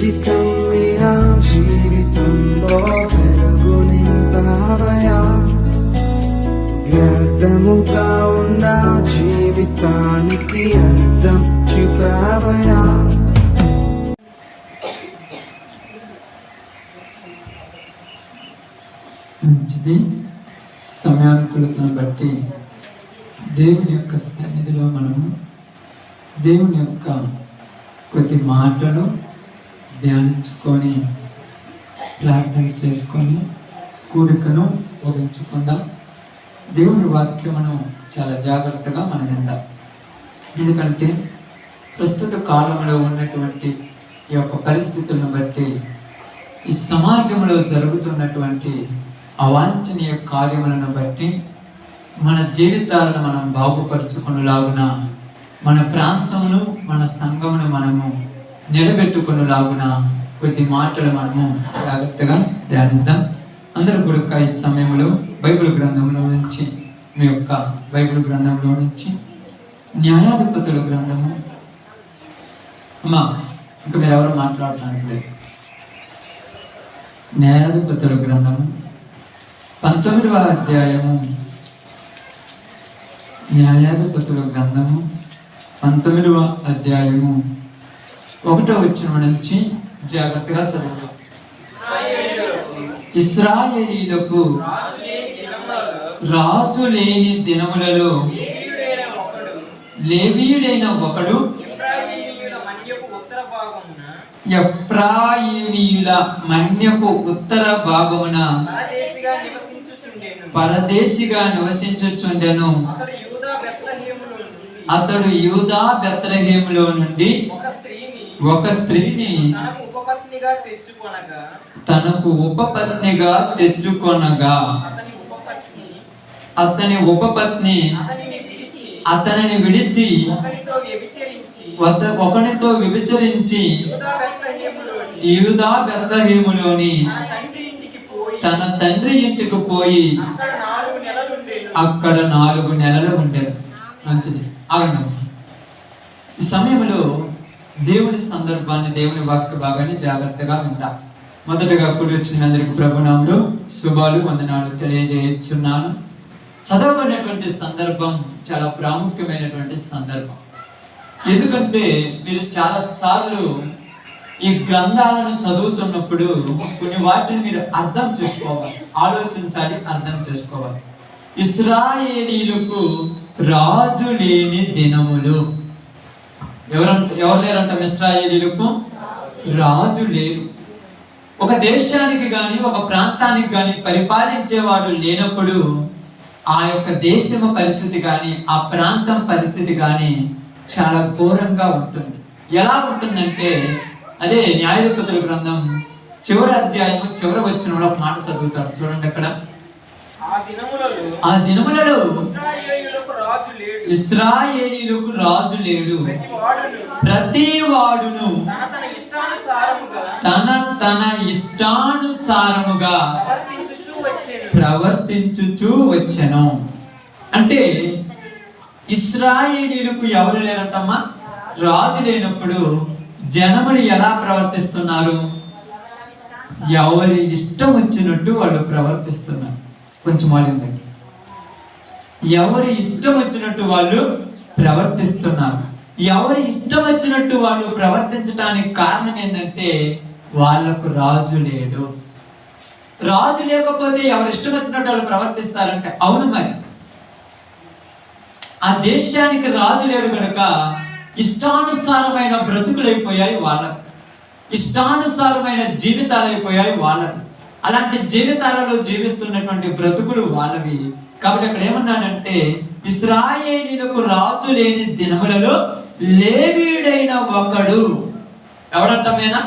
జీవితం మీరా జీవితంలో వెలుగు నింపావయా, వ్యర్థముగా ఉన్న జీవితానికి అర్థం చూపావయా. మంచిది. సమయానుకూలతను బట్టి దేవుని యొక్క సన్నిధిలో మనము దేవుని యొక్క కొద్ది మాటలు ధ్యానించుకొని ప్రార్థన చేసుకొని కూడికను ముగించుకుందాం. దేవుని వాక్యమును చాలా జాగ్రత్తగా మనం విందాం. ఎందుకంటే ప్రస్తుత కాలంలో ఉన్నటువంటి ఈ యొక్క పరిస్థితులను బట్టి, ఈ సమాజంలో జరుగుతున్నటువంటి అవాంఛనీయ కార్యములను బట్టి మన జీవితాలను మనం బాగుపరుచుకునేలాగున, మన ప్రాంతమును మన సంఘమును మనము నిలబెట్టుకునేలాగున కొద్ది మాటలు మనము జాగ్రత్తగా ధ్యానిద్దాం. అందరూ కూడా ఈ సమయంలో బైబిల్ గ్రంథంలో నుంచి, మీ యొక్క బైబిల్ గ్రంథంలో నుంచి న్యాయాధిపతుల గ్రంథము, అమ్మా ఇంకా మీరు ఎవరు మాట్లాడటానికి లేదు, న్యాయాధిపతుల గ్రంథము 19వ అధ్యాయము, న్యాయాధిపతుల గ్రంథము 19వ అధ్యాయము 1వ వచనం నుంచి జాగ్రత్తగా చదవాలి. ఇశ్రాయేలీయులకు రాజు లేని దినములలో లేవీయుడైన ఒకడు ఎఫ్రాయిమీయుల మన్యపు ఉత్తర భాగమున పరదేశిగా నివసించుచుండెను. అతడు యూదా బెత్లెహేములో నుండి ఒక స్త్రీని తనకు ఉపపత్నిగా తెచ్చుకొనగా, అతని ఉపపత్ని అతనిని విడిచి ఒకనితో వ్యభిచరించి యూదా బెత్లెహేములోని తన తండ్రి ఇంటికి పోయి అక్కడ 4 నెలలు ఉండేది. మంచిది, ఆగండి. ఈ సమయంలో దేవుని సందర్భాన్ని, దేవుని వాక్య భాగాన్ని జాగ్రత్తగా విందాం. మొదటగా కూడి వచ్చిన అందరికి ప్రభునామములో శుభాలు, వందనాలు తెలియజేస్తున్నాను. చదవబడినటువంటి సందర్భం చాలా ప్రాముఖ్యమైనటువంటి సందర్భం. ఎందుకంటే మీరు చాలా సార్లు ఈ గ్రంథాలను చదువుతున్నప్పుడు కొన్ని వాటిని మీరు అర్థం చేసుకోవాలి, ఆలోచించాలి, అర్థం చేసుకోవాలి. ఇశ్రాయేలీయులకు రాజు లేని దినములు. ఎవరు లేరంట? ఇశ్రాయేలీయులకు రాజు లేరు. ఒక దేశానికి కానీ ఒక ప్రాంతానికి కానీ పరిపాలించేవాడు లేనప్పుడు ఆ యొక్క దేశం పరిస్థితి కానీ ఆ ప్రాంతం పరిస్థితి కానీ చాలా ఘోరంగా ఉంటుంది. ఎలా ఉంటుందంటే, అదే న్యాయాధిపతుల గ్రంథం చివరి అధ్యాయం చివరి వచనంలో ఒక మాట చదువుతారు, చూడండి. అక్కడ ఆ దినములలో ఇశ్రాయేలీయులకు రాజు లేడు, ప్రతి వాడును తన ఇష్టానుసారముగా ప్రవర్తించుచు వచ్చెను. అంటే ఇశ్రాయేలీయులకు ఎవరు లేరంటమ్మా? రాజు లేనప్పుడు జనములు ఎలా ప్రవర్తిస్తున్నారు? ఎవరి ఇష్టం వచ్చినట్టు వాళ్ళు ప్రవర్తిస్తున్నారు. కొంచెం వాళ్ళు ఎవరి ఇష్టం వచ్చినట్టు వాళ్ళు ప్రవర్తిస్తున్నారు. ఎవరి ఇష్టం వచ్చినట్టు వాళ్ళు ప్రవర్తించడానికి కారణం ఏంటంటే వాళ్ళకు రాజు లేడు. రాజు లేకపోతే ఎవరి ఇష్టం వచ్చినట్టు వాళ్ళు ప్రవర్తిస్తారంటే అవును, మరి ఆ దేశానికి రాజు లేడు కనుక ఇష్టానుసారమైన బ్రతుకులైపోయాయి వాళ్ళకు, ఇష్టానుసారమైన జీవితాలు అయిపోయాయి వాళ్ళకు. అలాంటి జీవితాలలో జీవిస్తున్నటువంటి బ్రతుకులు వాళ్ళవి. కాబట్టి అక్కడ ఏమన్నానంటే, ఇశ్రాయేలీయులకు రాజు లేని దినములలో లేవీయుడైన ఒకడు. ఎవరంటమేనా?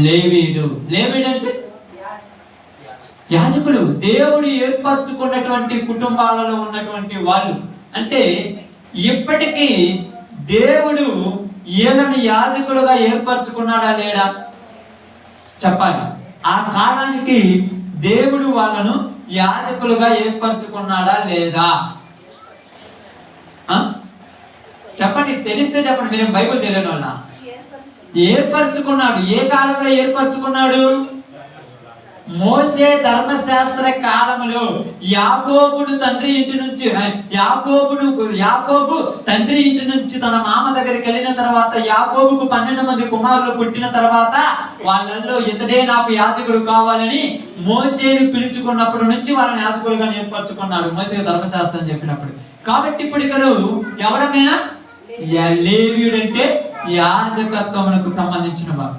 లేవీయుడు. లేవీయుడు అంటే యాజకులు, దేవుడు ఏర్పరచుకున్నటువంటి కుటుంబాలలో ఉన్నటువంటి వాళ్ళు. అంటే ఇప్పటికీ దేవుడు వీళ్ళని యాజకులుగా ఏర్పరచుకున్నాడా లేడా చెప్పాలి. ఆ కాలానికి దేవుడు వాళ్ళను యాజకులుగా ఏర్పరచుకున్నాడా లేదా చెప్పండి. తెలిస్తే చెప్పండి. మీరు బైబిల్ తెలియని వాళ్ళ ఏర్పరచుకున్నాడు. ఏ కాలంలో ఏర్పరచుకున్నాడు? మోసే ధర్మశాస్త్ర కాలములో యాకోబు తండ్రి ఇంటి నుంచి తన మామ దగ్గరికి వెళ్ళిన తర్వాత, యాకోబుకు 12 మంది కుమారులు పుట్టిన తర్వాత వాళ్ళల్లో ఇతడే నాకు యాజకుడు కావాలని మోసేను పిలుచుకున్నప్పటి నుంచి వాళ్ళని యాజకులుగా ఏర్పరచుకున్నాడు, మోసే ధర్మశాస్త్రం చెప్పినప్పుడు. కాబట్టి ఇప్పుడు ఇక్కడ ఎవరమైనా లేవీయుడు అంటే యాజకత్వమునకు సంబంధించిన వాడు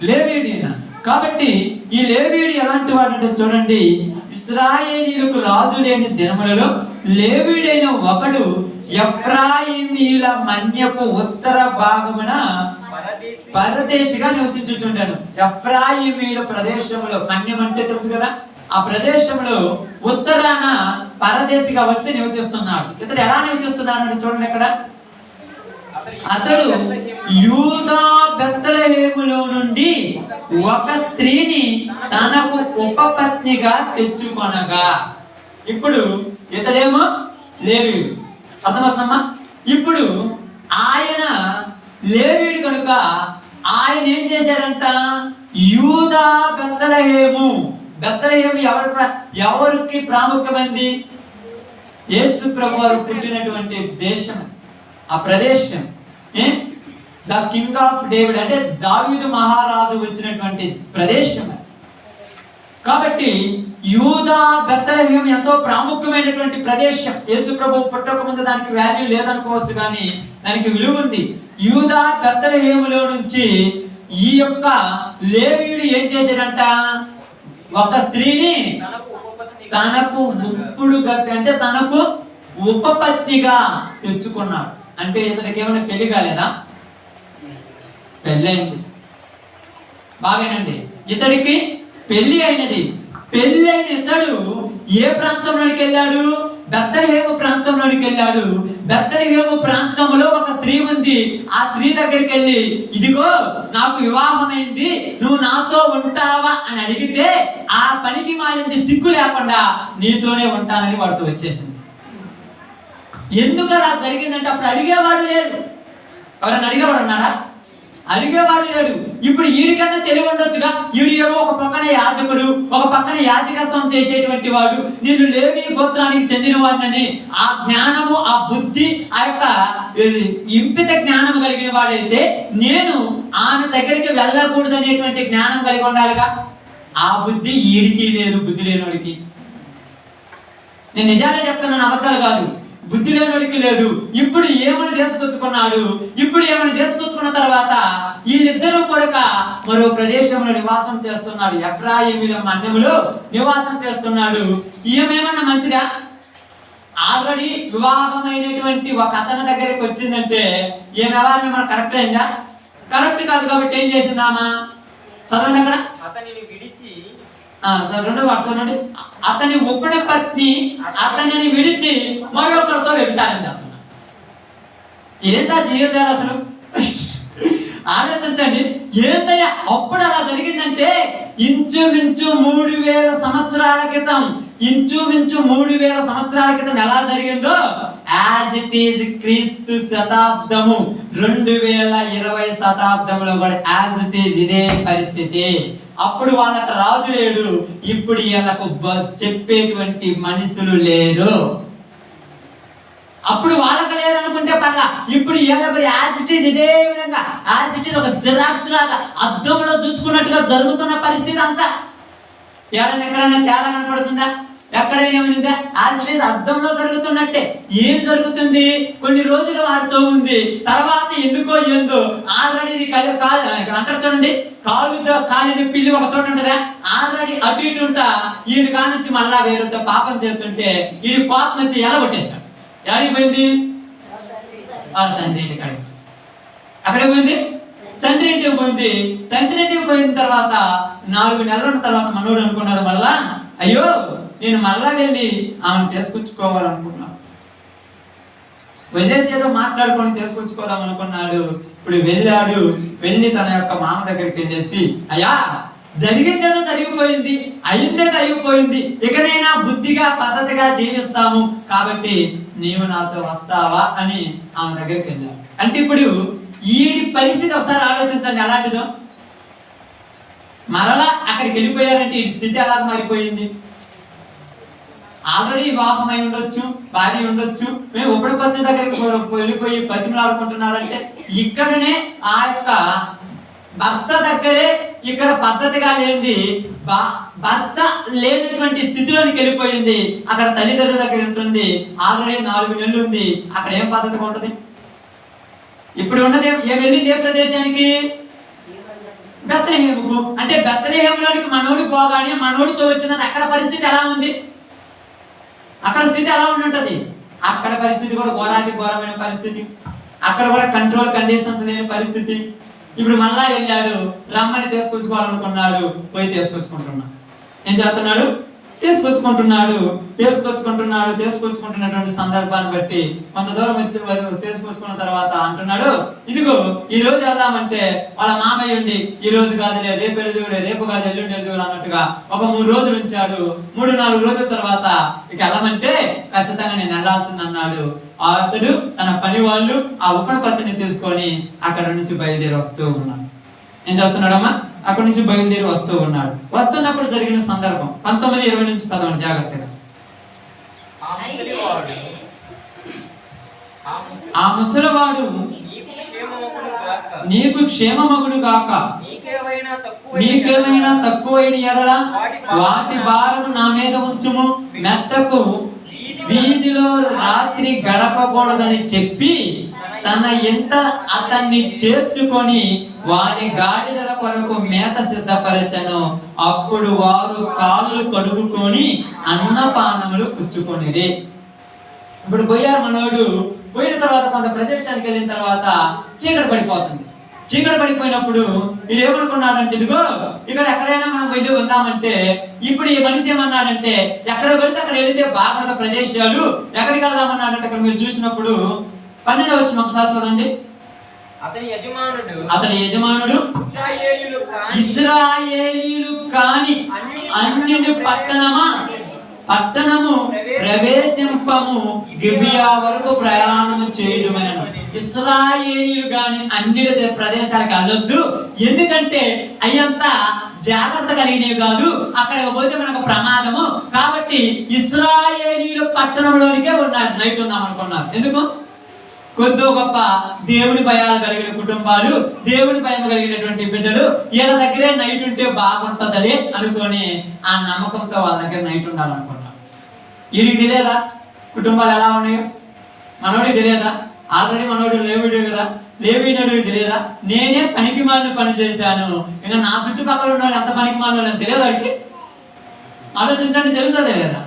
లేవీయుడేనా. కాబట్టి ఈ లేవీయుడు ఎలాంటి వాడు అంటే చూడండి, ఇశ్రాయేలీయులకు రాజు లేని దినములలో లేవీయుడైన ఒకడు ఎఫ్రాయిమీల మన్యపు ఉత్తర భాగమున పరదేశిగా నివసించుచుండాడు. ఎఫ్రాయిమీల ప్రదేశంలో, మన్యం అంటే తెలుసు కదా, ఆ ప్రదేశంలో ఉత్తరాన పరదేశిగా వస్తే నివసిస్తున్నాడు. ఇతడు ఎలా నివసిస్తున్నాడు అంటే చూడండి, ఇక్కడ అతడు యూదా బెత్లెహేములో నుండి ఒక స్త్రీని తనకు ఉపపత్నిగా తెచ్చుకొనగా. ఇప్పుడు ఇతడేమో లేవీయుడు, అర్థమవుతుందమ్మా? ఇప్పుడు ఆయన లేవీయుడు కనుక ఆయన ఏం చేశాడంట, యూదా బెత్లెహేము ఎవరికి ప్రాముఖ్యమైంది? యేసు ప్రభు వారు పుట్టినటువంటి దేశం, ఆ ప్రదేశం. ద కింగ్ ఆఫ్ డేవిడ్ అంటే దావీదు మహారాజు వచ్చినటువంటి ప్రదేశం. కాబట్టి యూదా బెత్లెహేము ఎంతో ప్రాముఖ్యమైనటువంటి ప్రదేశం. యేసు ప్రభు పుట్టక ముందు దానికి వాల్యూ లేదనుకోవచ్చు, కానీ దానికి విలువ ఉంది. యూదా బెత్లెహేములో నుంచి ఈ యొక్క లేవీయుడు ఏం చేశాడంట, ఒక స్త్రీని తనకు అంటే తనకు ఉపపత్నిగా తెచ్చుకున్నాడు. అంటే ఇతనికి ఏమైనా పెళ్లి కాలేదా? పెళ్ళైంది, బాగానండి. ఇతడికి పెళ్లి అయినది. పెళ్లి అయిన ఇతడు ఏ ప్రాంతంలోనికి వెళ్ళాడు? బెత్లెహేము ప్రాంతంలోనికి వెళ్ళాడు. బెత్లెహేము ప్రాంతంలో ఒక స్త్రీ ఉంది. ఆ స్త్రీ దగ్గరికి వెళ్ళి, ఇదిగో నాకు వివాహమైంది, నువ్వు నాతో ఉంటావా అని అడిగితే ఆ పనికి మాలింది సిగ్గు లేకుండా నీతోనే ఉంటానని వాడితో వచ్చేసింది. ఎందుకు అలా జరిగిందంటే అప్పుడు అడిగేవాడు లేడు. ఎవరన్నా అడిగేవాడు ఉన్నాడా? అడిగేవాడు లేడు. ఇప్పుడు వీడికన్నా తెలివి ఉండొచ్చుగా. వీడు ఏమో ఒక పక్కన యాజకుడు, ఒక పక్కన యాజకత్వం చేసేటువంటి వాడు, నేను లేవి గోత్రానికి చెందిన వాడినని ఆ జ్ఞానము, ఆ బుద్ధి, ఆ యొక్క ఇంపిత జ్ఞానం కలిగిన వాడైతే నేను ఆమె దగ్గరికి వెళ్ళకూడదు అనేటువంటి జ్ఞానం కలిగి ఉండాలిగా. ఆ బుద్ధి ఈడికి లేదు, బుద్ధి లేనివాడికి. నేను నిజాలే చెప్తున్నాను, అబద్ధాలు కాదు. బుద్ధి లేనివాడికి లేదు. ఇప్పుడు ఏమని తీసుకొచ్చుకున్నాడు? ఇప్పుడు ఏమని తీసుకొచ్చుకున్న తర్వాత వీళ్ళిద్దరూ కూడా మరో ప్రదేశంలో నివాసం చేస్తున్నాడు. ఎఫ్రాయిమీల మన్యములో నివాసం చేస్తున్నాడు. ఈమెమన్నా మంచిదా? ఆల్రెడీ వివాహమైనటువంటి ఒక అతని దగ్గరికి వచ్చిందంటే ఈమె వ్యవహారం ఏమన్నా కరెక్ట్ అయిందా? కరెక్ట్ కాదు. కాబట్టి ఏం చేసిందామా? చదవండి అక్కడ. అతనిని విడిచి, రెండో మాట చూడండి, అతని ఉపపత్ని అతనిని విడిచి మరొకరితో వ్యభిచారం చేస్తున్నాడు. ఏంటా జీవితాలు అసలు? ఆలోచించండి. ఏంటయ్యా అప్పుడు అలా జరిగిందంటే ఇంచుమించు 3000 సంవత్సరాల క్రితం, ఇంచుమించు 3000 సంవత్సరాల క్రితం ఎలా జరిగిందో యాజ్ ఇట్ ఈజ్ క్రీస్తు శతాబ్దము 2020 శతాబ్దంలో కూడా యాజ్ ఇట్ ఈజ్ ఇదే పరిస్థితి. అప్పుడు వాళ్ళకి రాజు లేడు, ఇప్పుడు వీళ్ళకు చెప్పేటువంటి మనుషులు లేరు. అప్పుడు వాళ్ళకి లేరు అనుకుంటే పర్లా, ఇప్పుడు వీళ్ళకి యాజ్ ఇట్ ఈజ్ ఇదే విధంగా యాజ్ ఇట్ ఈజ్ ఒక జిరాక్స్ లాగా అద్దంలో చూసుకున్నట్టుగా జరుగుతున్న పరిస్థితి అంతా. ఎక్కడైనా తేడా కనపడుతుందా? ఎక్కడైనా ఏమైందా? యాజ్ ఇట్ ఈజ్ అద్దంలో జరుగుతున్నట్టే. ఏం జరుగుతుంది? కొన్ని రోజులు వాడుతూ ఉంది, తర్వాత ఎందుకో ఏందో ఆల్రెడీ ఇది అంటారు చూడండి, కాలిని పిల్లి ఒక చోట ఉంటుందా, ఆల్రెడీ అటు ఇటు ఉంటా ఈయన కాడ నుంచి మళ్ళా వేరేతో పాపం చేస్తుంటే ఈయన కోపం వచ్చి ఎలా కొట్టేశాడు. ఎక్కడికి పోయింది? వాళ్ళ తండ్రి ఇంటి కాడికి. అక్కడే పోయింది, తండ్రి ఇంటికి పోయింది. తండ్రి ఇంటికి పోయిన తర్వాత 4 నెలల తర్వాత మనోడు అనుకున్నాడు, మళ్ళా అయ్యో నేను మళ్ళా వెళ్ళి ఆమెను తీసుకొచ్చుకోవాలనుకున్నాను. వెళ్ళేసి ఏదో మాట్లాడుకొని తీసుకొచ్చుకోవాలని అనుకున్నాడు. ఇప్పుడు వెళ్ళాడు. వెళ్ళి తన యొక్క మామ దగ్గరికి వెళ్ళేసి, అయ్యా జరిగిందేదో జరిగిపోయింది, అయిందేదో అయిపోయింది, ఇకనైనా బుద్ధిగా పద్ధతిగా జీవిస్తాము, కాబట్టి నీవు నాతో వస్తావా అని ఆమె దగ్గరికి వెళ్ళాడు. అంటే ఇప్పుడు ఈడి పరిస్థితి ఒకసారి ఆలోచించండి ఎలాంటిదో. మరలా అక్కడికి వెళ్ళిపోయారంటే ఈ స్థితి ఎలా మారిపోయింది. ఆల్రెడీ వివాహం అయి ఉండొచ్చు, భార్య ఉండొచ్చు, మేము ఉపపత్ని దగ్గరికి వెళ్ళిపోయి బతిమలాడుకుంటున్నారంటే ఇక్కడనే ఆ యొక్క భర్త దగ్గరే ఇక్కడ పద్ధతిగా లేనిది భర్త లేనటువంటి స్థితిలోనికి వెళ్ళిపోయింది. అక్కడ తల్లిదండ్రుల దగ్గర ఉంటుంది, ఆల్రెడీ 4 నెలలు ఉంది, అక్కడ ఏం పద్ధతిగా ఉంటుంది. ఇప్పుడు ఉన్నది వెళ్ళింది ఏ ప్రదేశానికి? బెత్లెహేముకు. అంటే బెత్లెహేములోనికి మనోడు పోగానే మనోడితో వచ్చినది అక్కడ పరిస్థితి ఎలా ఉంది, అక్కడ స్థితి ఎలా ఉంటుంటది. అక్కడ పరిస్థితి కూడా ఘోరమైన పరిస్థితి, అక్కడ కూడా కండిషన్స్ లేని పరిస్థితి. ఇప్పుడు మళ్ళా వెళ్ళాడు, రమ్మని తీసుకొచ్చుకోవాలనుకున్నాడు, పోయి తీసుకొచ్చుకుంటున్నాడు. ఏం చేస్తున్నాడు? తీసుకొచ్చుకుంటున్నటువంటి సందర్భాన్ని బట్టి కొంత దూరం వచ్చి తీసుకొచ్చుకున్న తర్వాత అంటున్నాడు, ఇదిగో ఈ రోజు వెళ్దామంటే వాళ్ళ మామయ్య ఉండి ఈ రోజు కాదులే, రేపు వెళ్దులే, రేపు కాదు ఎల్లుండి వెళ్దులే అన్నట్టుగా ఒక 3 రోజులు ఉంచాడు. 3-4 రోజుల తర్వాత ఇక వెళ్ళమంటే ఖచ్చితంగా నేను వెళ్ళాల్సింది అన్నాడు. అతడు తన పని వాళ్ళు ఆ ఉపపత్తిని తీసుకొని అక్కడ నుంచి బయలుదేరి వస్తూ ఉన్నాడు. ఏం చేస్తున్నాడమ్మా? అక్కడ నుంచి బయలుదేరి వస్తూ ఉన్నాడు. వస్తున్నప్పుడు జరిగిన సందర్భం 19-20 నుంచి చదవండి జాగ్రత్తగా. ఆ ముసలివాడు నీకు క్షేమమగును గాక, నీకేమైనా తక్కువైన ఎడల వాటి భారము నా మీద ఉంచుము, మెట్టకు వీధిలో రాత్రి గడపకూడదని చెప్పి తన ఇంట అతన్ని చేర్చుకొని వాని గాడిదల కొరకు మేత సిద్ధపరచను. అప్పుడు వారు కాళ్ళు కడుగుకొని అన్నపానములు పుచ్చుకొనిరి. ఇప్పుడు పోయారు మనోడు. పోయిన తర్వాత కొంత ప్రదేశానికి వెళ్ళిన తర్వాత చీకటి పడిపోతుంది. చీకటి పడిపోయినప్పుడు వీడు ఏమనుకున్నాడంటే, ఇదిగో ఇక్కడ ఎక్కడైనా మనం వెళ్ళి ఉందామంటే, ఇప్పుడు ఈ మనిషి ఏమన్నాడంటే ఎక్కడ పడితే అక్కడ వెళితే బాగున్న ప్రదేశాలు, ఎక్కడికి వెళ్దామన్నాడంటే అక్కడ మీరు చూసినప్పుడు 12వ వచనం ఒకసారి చూడండి. అతని యజమానుడు ఇశ్రాయేలీయులు కాని అన్యుని పట్టణము ప్రవేశింపము, గిబియా వరకు ప్రయాణము చేయుదుమనెను. ఇశ్రాయేలీయులు గాని అన్ని ప్రదేశాలకు వెళ్ళొద్దు, ఎందుకంటే అయ్యంతా జాగ్రత్త కలిగినవి కాదు, అక్కడ పోతే మనకు ప్రమాదము. కాబట్టి ఇశ్రాయేలీయులు పట్టణంలోనికే ఉన్నాడు, నైట్ ఉందాం అనుకున్నారు. ఎందుకు? కొద్దో గొప్ప దేవుని భయాలు కలిగిన కుటుంబాలు, దేవుని భయం కలిగినటువంటి బిడ్డలు వీళ్ళ దగ్గరే నైట్ ఉంటే బాగుంటుందని అనుకొని ఆ నమ్మకంతో వాళ్ళ దగ్గర నైట్ ఉండాలనుకున్నారు. వీడికి తెలియదా కుటుంబాలు ఎలా ఉన్నాయో? మనోడికి తెలియదా? ఆల్రెడీ మనోడు లేవీడు కదా, లేవీనడు తెలియదా? నేనే పనికి మాలిన పని చేశాను, ఇంకా నా చుట్టుపక్కల ఉన్న వాళ్ళు ఎంత పనికి మాలిన తెలియదు. వాడికి ఆలోచించండి, తెలుసా తెలియదా?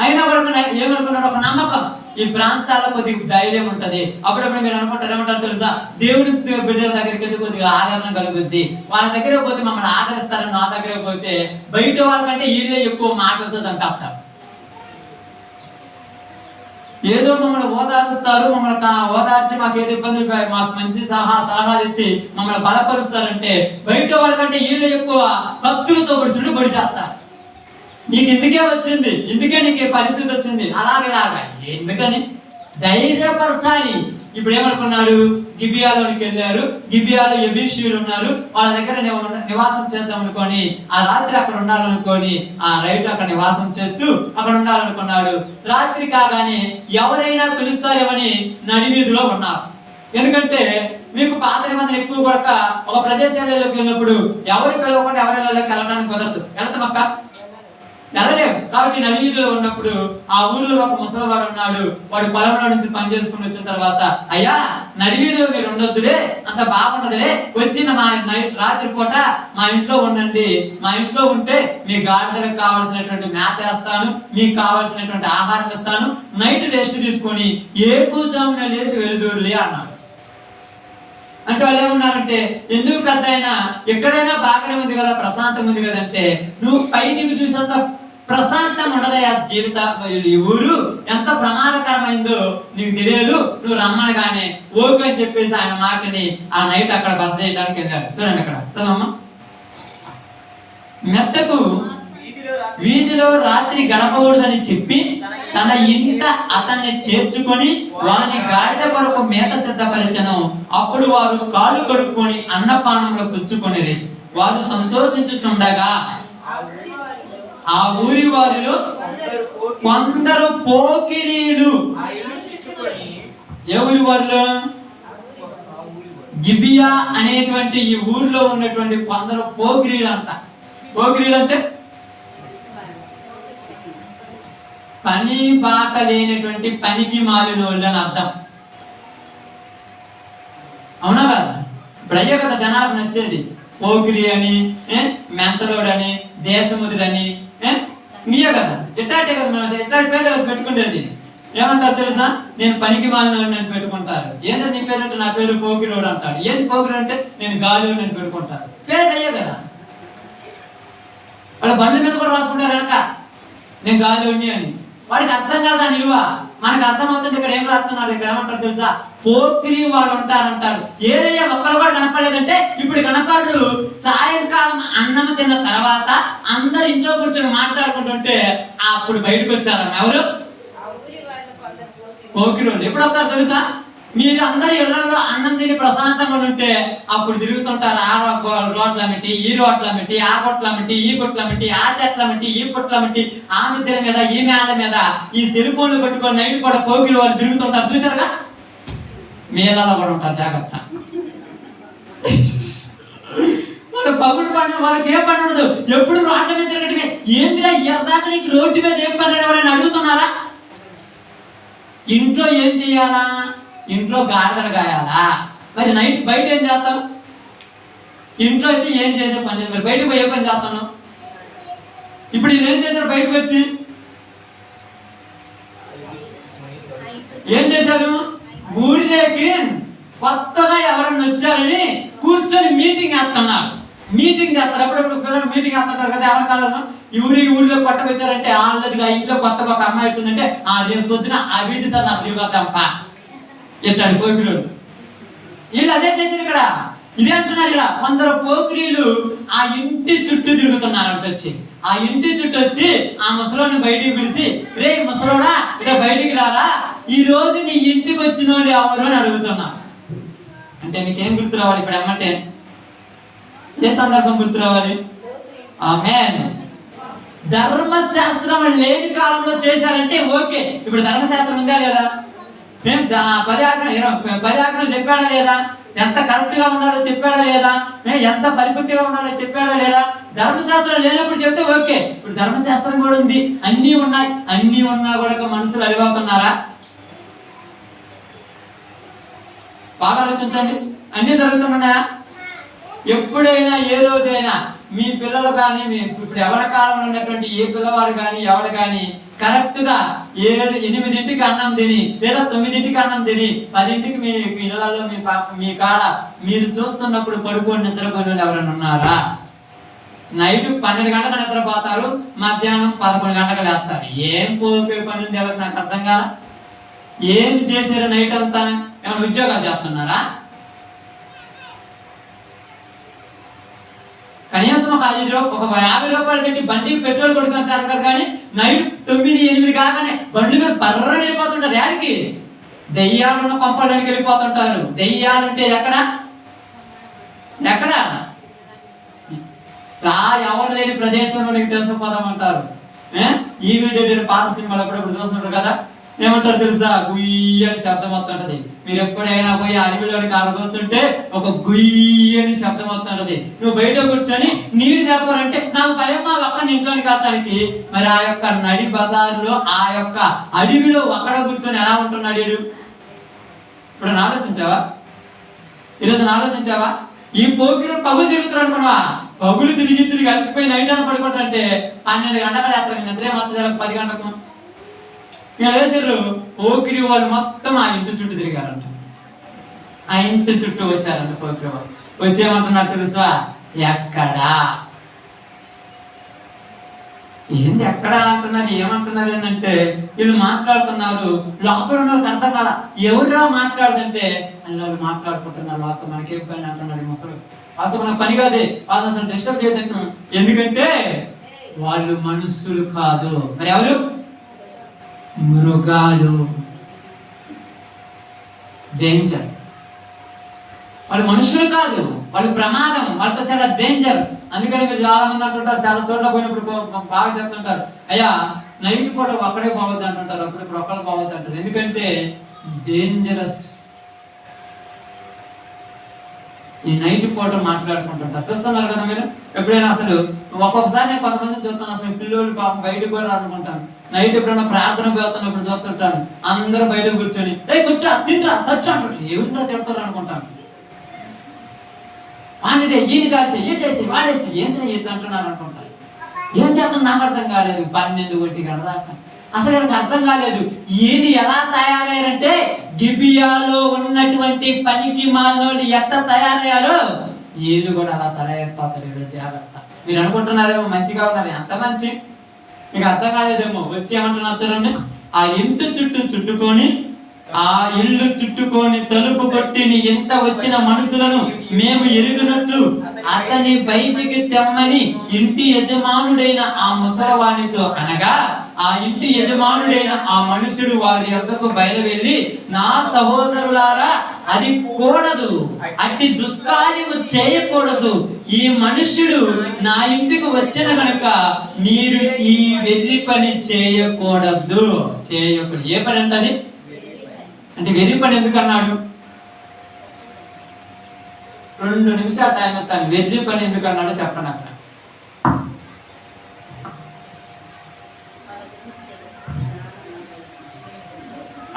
అయినా కూడా ఏమనుకున్నాడు? ఒక నమ్మకం. ఈ ప్రాంతాల్లో కొద్దిగా ధైర్యం ఉంటది. అప్పుడప్పుడు మీరు అనుకుంటారు ఏమంటారు తెలుసా? దేవుని బిడ్డల దగ్గరికి వెళ్తే కొద్దిగా ఆదరణ కలుగుద్ది, వాళ్ళ దగ్గర పోతే మమ్మల్ని ఆదరిస్తారు, నా దగ్గర పోతే బయట వాళ్ళకంటే వీళ్ళే ఎక్కువ మాటలతో చంపేస్తారు. ఏదో మమ్మల్ని ఓదారుస్తారు, మమ్మల్ని ఓదార్చి మాకు ఏదో ఇబ్బందులు మాకు మంచి సలహాలు ఇచ్చి మమ్మల్ని బలపరుస్తారంటే బయట వాళ్ళకంటే వీళ్ళే ఎక్కువ కత్తులతో పొడిచేస్తారు. నీకు ఇందుకే వచ్చింది, ఇందుకే నీకు పరిస్థితి వచ్చింది, అలాగలాగా ఎందుకని ధైర్యపరచాలి. ఇప్పుడు ఏమనుకున్నాడు? గిబియాలోనికి వెళ్ళారు, గిబియాలో యెబూసీయులు ఉన్నారు, వాళ్ళ దగ్గర నివాసం చేద్దాం అనుకొని ఆ రాత్రి అక్కడ ఉండాలనుకొని ఆ రైట్ అక్కడ నివాసం చేస్తూ అక్కడ ఉండాలనుకున్నాడు. రాత్రి కాగానే ఎవరైనా పిలుస్తారేమని నడివీధిలో ఉన్నారు. ఎందుకంటే మీకు పాత నిబంధనలు ఎక్కువ కొడక ఒక ప్రదేశాలలోకి వెళ్ళినప్పుడు ఎవరు పిలవకుండా ఎవరిలోకి వెళ్ళడానికి కుదరదు. వెళ్తామక్క వెళ్ళలేము. కాబట్టి నడివీధిలో ఉన్నప్పుడు ఆ ఊర్లో ఒక ముసలివాడు ఉన్నాడు. వాడు పొలంలో నుంచి పని చేసుకుని వచ్చిన తర్వాత, అయ్యా నడివీధిలో మీరు ఉండొద్దులే, అంత బాగుండదులే, వచ్చిన మా రాత్రి పూట మా ఇంట్లో ఉండండి, మా ఇంట్లో ఉంటే మీ గాడిదలకు కావాల్సినటువంటి మేత వేస్తాను, మీకు కావాల్సినటువంటి ఆహారం ఇస్తాను, నైట్ రెస్ట్ తీసుకొని ఏకూజామున లేచి వెలుదూరులే అన్నాడు. అంటే వాళ్ళు ఏమన్నారంటే, ఎందుకు పెద్ద అయినా ఎక్కడైనా బాగానే ఉంది కదా, ప్రశాంతం ఉంది కదంటే, నువ్వు పైకి చూసేంత ప్రశాంతం ఉండదయా జీవిత, ఈ ఊరు ఎంత ప్రమాదకరమైందో నీకు తెలియదు, నువ్వు రమ్మనగానే ఓకే అని చెప్పేసి ఆయన మాటని ఆ నైట్ అక్కడ బస చేయడానికి వెళ్ళాడు. చూడండి అక్కడ చదవమ్మా. మెట్టకు వీధిలో రాత్రి గడపకూడదని చెప్పి తన ఇంట అతన్ని చేర్చుకొని వాని గాడిద కొరకు మేత సిద్ధపరిచెను. అప్పుడు వారు కాళ్ళు కడుక్కొని అన్నపానంలో పుచ్చుకొనిరి. వారు సంతోషించుచుండగా ఆ ఊరి వారిలో కొందరు పోకిరీలు, ఏ ఊరి వారిలో? గిబియా అనేటువంటి ఈ ఊర్లో ఉన్నటువంటి కొందరు పోకిరీలు అంట. పోకిరీలు అంటే పని బాట లేనటువంటి పనికి మాలినోళ్ళు అని అర్థం. అవునా కదా? ఇప్పుడు అయ్యే కదా జనాలకు నచ్చేది, పోకిరి అని, మెంటలోడని, దేశముదులని, నీయే కదా, ఎట్టాటే కదా మనం ఎట్టాటి పేరు కదా పెట్టుకునేది. ఏమంటారు తెలుసా? నేను పనికి మాలినోడిని అని పెట్టుకుంటారు. ఏంటంటే నీ పేరు అంటే నా పేరు పోకిరోడు అంటాడు. ఏంది పోకిరి అంటే నేను గాలిని అని పెట్టుకుంటారు. పేరు అయ్యే కదా. వాళ్ళ బండి మీద కూడా రాసుకుంటారు వెనక నేను గాలిని అని. వాడికి అర్థం కాదా నిలువ? మనకు అర్థమవుతుంది. ఇక్కడ ఏం రాస్తున్నారు? ఇక్కడ ఏమంటారు తెలుసా? పోకిరి వాళ్ళు ఉంటారంటారు. ఏరయ్యా ఒక్కరు కూడా కనపడలేదంటే ఇప్పుడు కనపడరు. సాయంకాలం అన్నం తిన్న తర్వాత అందరు ఇంట్లో కూర్చొని మాట్లాడుకుంటుంటే అప్పుడు బయటకు వచ్చారమ్మ. ఎవరు? పోకిరి వాళ్ళు. ఎప్పుడు వస్తారు తెలుసా? మీరు అందరు ఇళ్లలో అన్నం తిని ప్రశాంతంగా ఉంటే అప్పుడు తిరుగుతుంటారు. ఆ రోడ్లమిటి, ఈ రోడ్లమిటి, ఆ కొట్లమిటి, ఈ కొట్లమిటి, ఆ చెట్లమిటి, ఈ పుట్లమిటి, ఆ మిద్దెల మీద, ఈ మేళ్ళ మీద ఈ సెల్ ఫోన్లు పట్టుకొని నైట్ కూడా పోకిరి వాళ్ళు తిరుగుతుంటారు. చూసారుగా? మేళలో కూడా ఉంటారు. జాగ్రత్త. వాళ్ళ పగులు పని, వాళ్ళకి ఏ పని ఉండదు. ఎప్పుడు రోడ్ల మీద తిరగటమే. ఏందిరా ఎర్దాక నీకు రోడ్డు మీద ఏం పని ఎవరైనా అడుగుతున్నారా? ఇంట్లో ఏం చెయ్యాలా? ఇంట్లో గాడిదలు గాయాలా? మరి నైట్ బయట ఏం చేస్తాం? ఇంట్లో అయితే ఏం చేసే పని లేదు. మరి బయటకు పోయి ఏ పని చేస్తాను? ఇప్పుడు వీళ్ళు ఏం చేశారు? బయటకు వచ్చి ఏం చేశారు? ఊరిలోకి కొత్తగా ఎవరన్నా వచ్చారని కూర్చొని మీటింగ్ వేస్తున్నారు. మీటింగ్ చేస్తారు. ఎప్పుడెప్పుడు పిల్లలు మీటింగ్ వేస్తుంటారు కదా. ఎవరి కాలంలో ఊరిలో కొట్టకొచ్చారంటే ఆల్రెడీగా ఇంట్లో కొత్తగా ఒక అమ్మాయి వచ్చిందంటే రేపు పొద్దున అభివృద్ధి సార్ నాకు తిరిగొద్దాంపా ఎట్టాడు పోకిరీలు. వీళ్ళు అదే చేశారు ఇక్కడ. ఇదే అంటున్నారు ఇలా. కొందరు పోకిరీలు ఆ ఇంటి చుట్టూ తిరుగుతున్నారు అంటే వచ్చి ఆ ఇంటి చుట్టూ వచ్చి ఆ ముసలోని బయటికి పిలిచి, రే ముసలోడా ఇక్కడ బయటికి రారా, ఈ రోజు నీ ఇంటికి వచ్చినోడు ఎవరు అని అడుగుతున్నా. అంటే మీకేం గుర్తు రావాలి ఇప్పుడు? ఏమంటే ఏ సందర్భం గుర్తు రావాలి? ఆమేన్. ధర్మశాస్త్రం లేని కాలంలో చేశారంటే ఓకే. ఇప్పుడు ధర్మశాస్త్రం ఉందా లేదా? మేము 10 ఆజ్ఞలు చెప్పాడా లేదా? ఎంత కరెక్ట్ గా ఉండాలో చెప్పాడా లేదా? ఎంత పర్ఫెక్ట్ గా ఉండాలో చెప్పాడా లేదా? ధర్మశాస్త్రం లేనప్పుడు చెప్తే ఓకే. ఇప్పుడు ధర్మశాస్త్రం కూడా ఉంది, అన్ని ఉన్నాయి. అన్ని ఉన్నా కూడా మనుషులు అడిగవుతున్నారా? బాగా ఆలోచించండి. అన్ని జరుగుతున్నాయా? ఎప్పుడైనా ఏ రోజైనా మీ పిల్లలు కానీ, మీ ఇప్పుడు ఎవరి కాలంలో ఉన్నటువంటి ఏ పిల్లవాడు కానీ ఎవరు కానీ కరెక్ట్ గా 8 అన్నం తిని లేదా 9 అన్నం తిని 10 మీ ఇళ్లలో మీ కాడ మీరు చూస్తున్నప్పుడు పడుకొని నిద్రపోయిన ఎవరైనా ఉన్నారా? నైట్ 12 గంటలకు నిద్రపోతారు, మధ్యాహ్నం 11 గంటలకు లేస్తారు. ఏం పోకే పని ఉంది ఎవరు? నాకు అర్థం కాదా? ఏం చేశారు నైట్ అంతా? ఏమైనా ఉద్యోగాలు చేస్తున్నారా? కనీసం ఒక 50 రూపాయలు పెట్టి బండికి పెట్రోల్ కొడుకొని చాలు కదా. కానీ నైట్ 9, 8 కాగానే బండి మీద బర్రని వెళ్ళిపోతుంటారు. యాడికి? దెయ్యాలున్న కొంపలోనికి వెళ్ళిపోతుంటారు. దెయ్యాలుంటే ఎక్కడ? ఎవరు లేని ప్రదేశంలోనికి తెలుసుకుపోదామంటారు. ఈ వీడియో పాత సినిమాలు అప్పుడప్పుడు చూస్తుంటారు కదా. ఏమంటారు తెలుసా? గుయ్యని శబ్దం వస్తుంటది. మీరు ఎప్పుడైనా పోయి అడవిలోకి ఆడబోతుంటే ఒక గుయ్యని శబ్దం వస్తుంటది. నువ్వు బయట కూర్చొని నీళ్ళు తేపాలంటే నాకు భయం మా ఒక్కని ఇంట్లోకి వెళ్ళడానికి. మరి ఆ యొక్క నడి బజార్లో ఆ యొక్క అడవిలో ఒక్కడ కూర్చొని ఎలా ఉంటున్నాడు వీడు? ఇప్పుడు ఆలోచించావా? ఈరోజు ఆలోచించావా? ఈ పోకిరి పగులు తిరుగుతున్నాడు అనుకున్నావా? పగులు తిరిగి అలసిపోయి నైట్ అని పడుకుంటారంటే 12 గంటలకు లేస్తారు. నిద్రే మొత్తం 10 గంటలకు ఇక్కడ వేసారు. పోకిరి వాళ్ళు మొత్తం ఆ ఇంటి చుట్టూ తిరిగారంట. ఆ ఇంటి చుట్టూ వచ్చారంట పోకిరి వాళ్ళు. వచ్చేమంటున్నారు తెలుసా? ఎక్కడా? ఏంది ఎక్కడా అంటున్నారు? ఏమంటున్నారు ఏంటంటే వీళ్ళు మాట్లాడుతున్నారు. లోపల ఉన్న వాళ్ళకి అర్థం కాదా? ఎవరురా మాట్లాడుతుంటే వాళ్ళు మాట్లాడుకుంటున్నారు. వాళ్ళతో మనకేం పని అంటున్నాడు ముసలు. వాళ్ళతో మనకు పని కాదే, వాళ్ళని అసలు డిస్టర్బ్ చేయదంటు. ఎందుకంటే వాళ్ళు మనుషులు కాదు. మరి ఎవరు? మృగాలు. డేంజర్. వాళ్ళు మనుషులు కాదు, వాళ్ళు ప్రమాదం, వాళ్ళతో చాలా డేంజర్. అందుకని మీరు చాలా మంది అంటుంటారు, చాలా చోట్ల పోయినప్పుడు బాగా చెప్తుంటారు, అయ్యా నైట్ పూట ఒక్కడే పోవద్దు అంటుంటారు, అప్పుడప్పుడు ఒక్కడే పోవద్దు అంటారు. ఎందుకంటే డేంజరస్. ఈ నైట్ పూట మాట్లాడుకుంటుంటారు. చూస్తున్నారు కదా మీరు ఎప్పుడైనా? అసలు ఒక్కొక్కసారి నేను కొంతమంది చూస్తాను, అసలు పిల్లలు పాపం బయటకు కూడా అనుకుంటాను. నైట్ ఎప్పుడైనా ప్రార్థన పోతున్నప్పుడు చూస్తుంటాను, అందరూ బయట కూర్చొని గుట్రా తింటా తచ్చు అంటారు. ఎవరిలో తిడతారు అనుకుంటాను. వాడిని చేయి, ఈయన కాల్చి, ఏ చేసి వాడేసి ఏంటో ఇట్లా అంటున్నారు అనుకుంటారు. ఏం చేస్తాం నాకు అర్థం కాలేదు. 12 ఒంటి గంట దాకా అసలు నాకు అర్థం కాలేదు. ఈయన ఎలా తయారయ్యారంటే గిబియాలో ఉన్నటువంటి పనికి మాలోని ఎట్లా తయారయ్యారో వీళ్ళు కూడా అలా తయారైపోతారు. ఈరోజు జాగ్రత్త. మీరు అనుకుంటున్నారేమో మంచిగా ఉన్నారు, ఎంత మంచి, మీకు అర్థం కాలేదేమో. వచ్చేమంటున్నారు చూడండి, ఆ ఇంటి చుట్టూ చుట్టుకొని, ఆ ఇల్లు చుట్టుకొని తలుపు కొట్టిని ఎంత వచ్చిన మనుషులను మేము ఎరుగునట్లు అతని బయటికి తెమ్మని ఇంటి యజమానుడైన ఆ ముసలవానితో అనగా, ఆ ఇంటి యజమానుడైన ఆ మనుషుడు వారి యొద్దకు బయలువెళ్ళి, నా సహోదరులారా, అది కూడదు, అట్టి దుష్కార్యము చేయకూడదు. ఈ మనుష్యుడు నా ఇంటికి వచ్చిన కనుక మీరు ఈ వెర్రి పని చేయకూడదు. చేయకూడదు. ఏ పని అంటది అంటే వెర్రి పని ఎందుకు అన్నాడు? 2 నిమిషాలు టైం ఇస్తాను. వెర్రి పని ఎందుకు అన్నాడో చెప్పండి.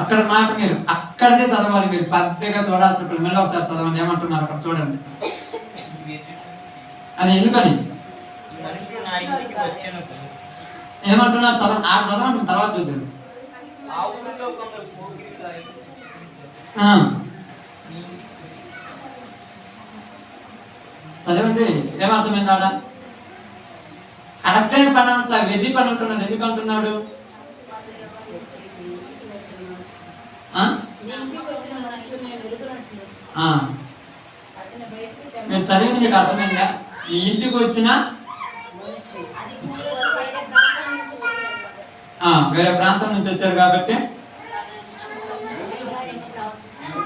అక్కడ మాట మీరు అక్కడదే చదవాలి. మీరు పెద్దగా చూడాల్సి ఉంటుంది. మళ్ళీ ఒకసారి చదవండి, ఏమంటున్నారు అక్కడ చూడండి. అది ఎందుకని ఏమంటున్నారు చదవండి. చదవండి, తర్వాత చూద్దాం. చదవండి, ఏమర్థమైంది ఆడ? కరెక్ట్ అయిన పని అంటలా, వెర్రి పని అంటున్నాడు. ఎందుకు అంటున్నాడు? మీరు చదివింది మీకు అర్థమైందా? ఈ ఇంటికి వచ్చిన వేరే ప్రాంతం నుంచి వచ్చారు కాబట్టి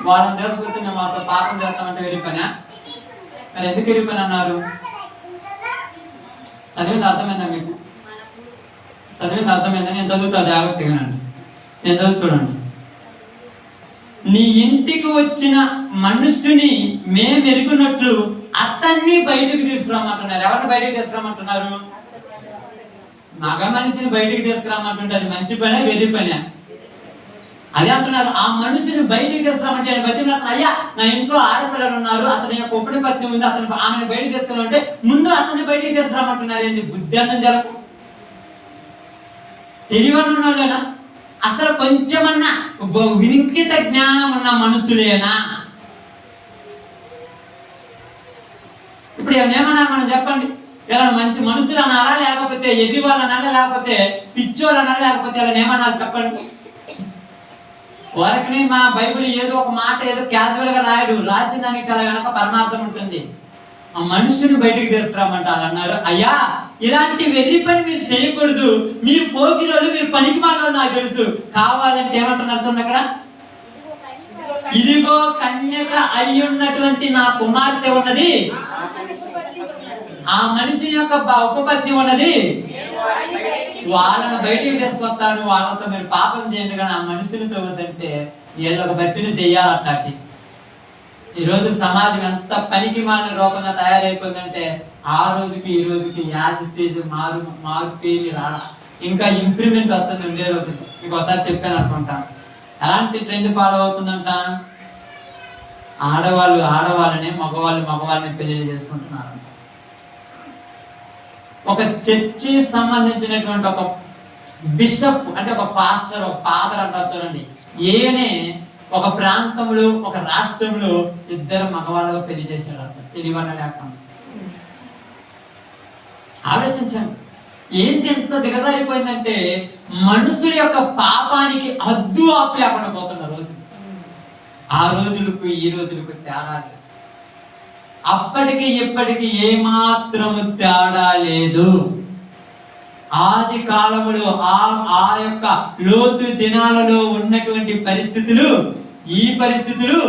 వాళ్ళని తెలుసుకుంటే మేము మాతో పాపం చేస్తామంటే వెర్రి పనా? మరి ఎందుకు వెర్రి పని అన్నారు? చదివింది అర్థమైందా మీకు? చదివింది అర్థమైందా? నేను చదువుతా జాగ్రత్తగానండి. నేను చదువు చూడండి. నీ ఇంటికి వచ్చిన మనుషుని మేము ఎరుగునట్లు అతన్ని బయటకు తీసుకురామంటున్నారు. ఎవరిని బయటకు తీసుకురామంటున్నారు? మగ మనిషిని బయటికి తీసుకురామంటుంటే అది మంచి పనే వెర్రి పనే? అదే అంటున్నారు. ఆ మనుషుని బయటికి తీసుకురామంటే బతిమలాడుతున్నారు, అయ్యా నా ఇంట్లో ఆడపిల్లలు ఉన్నారు, అతని యొక్క ఉపడి పత్ని ఉంది, ఆమెను బయటికి తీసుకురామంటే ముందు అతన్ని బయటికి తీసుకురామంటున్నారు. ఏంది బుద్ధి అన్నది జరకు తెలియనున్నాళ్ళేనా? అసలు కొంచెమన్నా వినికిత జ్ఞానం ఉన్న మనుషులేనా? ఇప్పుడు ఏమన్నా మనం చెప్పండి. ఇలా మంచి మనుషులు అనాలా, లేకపోతే ఎర్రి వాళ్ళు అనాలా, లేకపోతే పిచ్చోళ్ళు అనాలా, లేకపోతే ఇలా ఏమన్నా చెప్పండి. వారికి మా బైబిల్ ఏదో ఒక మాట ఏదో క్యాజువల్ గా రాయడు, రాసిన దానికి చాలా వెనక పరమార్థం ఉంటుంది. ఆ మనుషుని బయటికి తీసుకురామంటారు అన్నారు. అయ్యా ఇలాంటి వెర్రి పని మీరు చేయకూడదు, మీరు పోకిరోళ్ళు, మీరు పనికి మాటలు నాకు తెలుసు. కావాలంటే ఏమంటున్నారు చూడండి అక్కడ, ఇదిగో కన్యక అయి ఉన్నటువంటి నా కుమార్తె ఉన్నది, ఆ మనిషి యొక్క ఉపపత్ని ఉన్నది, వాళ్ళని బయటికి తీసుకొస్తాను, వాళ్ళతో మీరు పాపం చేయండి, కానీ ఆ మనుషులతో వద్దంటే వీళ్ళొక బట్టిని తెయ్యాలట్లాంటి. ఈరోజు సమాజం ఎంత పనికి మాలిన రూపంగా తయారైపోయిందంటే ఆ రోజుకి ఈ రోజుకి యాజిటేజ్ మార్పేది రాలా, ఇంకా ఇంప్రూవ్మెంట్ వస్తుంది ఉండే రోజు. మీకు ఒకసారి చెప్పాను అనుకుంటా. ఎలాంటి ట్రెండ్ ఫాలో అవుతుందంట? ఆడవాళ్ళని మగవాళ్ళని పెళ్లి చేసుకుంటున్నారు. ఒక చర్చి సంబంధించినటువంటి ఒక బిషప్ అంటే ఒక పాస్టర్, ఒక ఫాదర్ అంటారు చూడండి, ఏనే ఒక ప్రాంతంలో ఒక రాష్ట్రంలో 2 మగవాళ్ళగా పెళ్లి చేశాడు అంట, తెలియవన్న లేకుండా. ఆలోచించండి, ఏంటి ఎంత దిగజారిపోయిందంటే మనుషుల యొక్క పాపానికి హద్దు ఆపు లేకుండా పోతున్న రోజు. ఆ రోజులకు ఈ రోజులకు తేడా లేదు. అప్పటికి ఇప్పటికి ఏమాత్రము తేడా లేదు. ఆది కాలములో ఆ యొక్క లోతు దినాలలో ఉన్నటువంటి పరిస్థితులు, ఈ పరిస్థితులు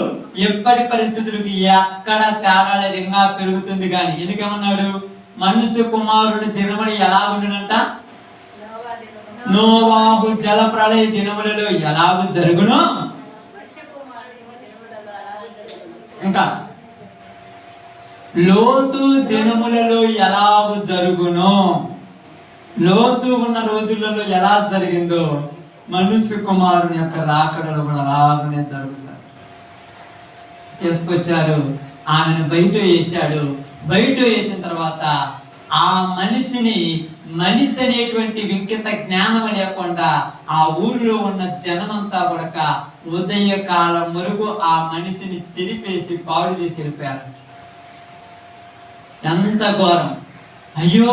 ఎప్పటి పరిస్థితులకి ఎక్కడ తేడా లేదు, ఇంకా పెరుగుతుంది. కానీ ఎందుకేమన్నాడు? మనుష్య కుమారుడి దినములు ఎలా ఉండునంట? నోవాహు జల ప్రళయ దినములలో ఎలాగూ జరుగును, ఇంకా లోతు దినములలో ఎలాగూ జరుగును. లోతు ఉన్న రోజులలో ఎలా జరిగిందో మనుష్య కుమారుని యొక్క రాకడలో కూడా అలాగనే జరుగుతారు. తీసుకొచ్చారు, ఆమెను బయట వేశాడు. బయట వేసిన తర్వాత ఆ మనిషి అనేటువంటి వింకిత జ్ఞానం లేకుండా ఆ ఊరిలో ఉన్న జనమంతా కూడా ఉదయకాలం వరకు ఆ మనిషిని చెరిపేసి పాడు చేసి వెళ్ళిపోయారు. ఎంత ఘోరం! అయ్యో,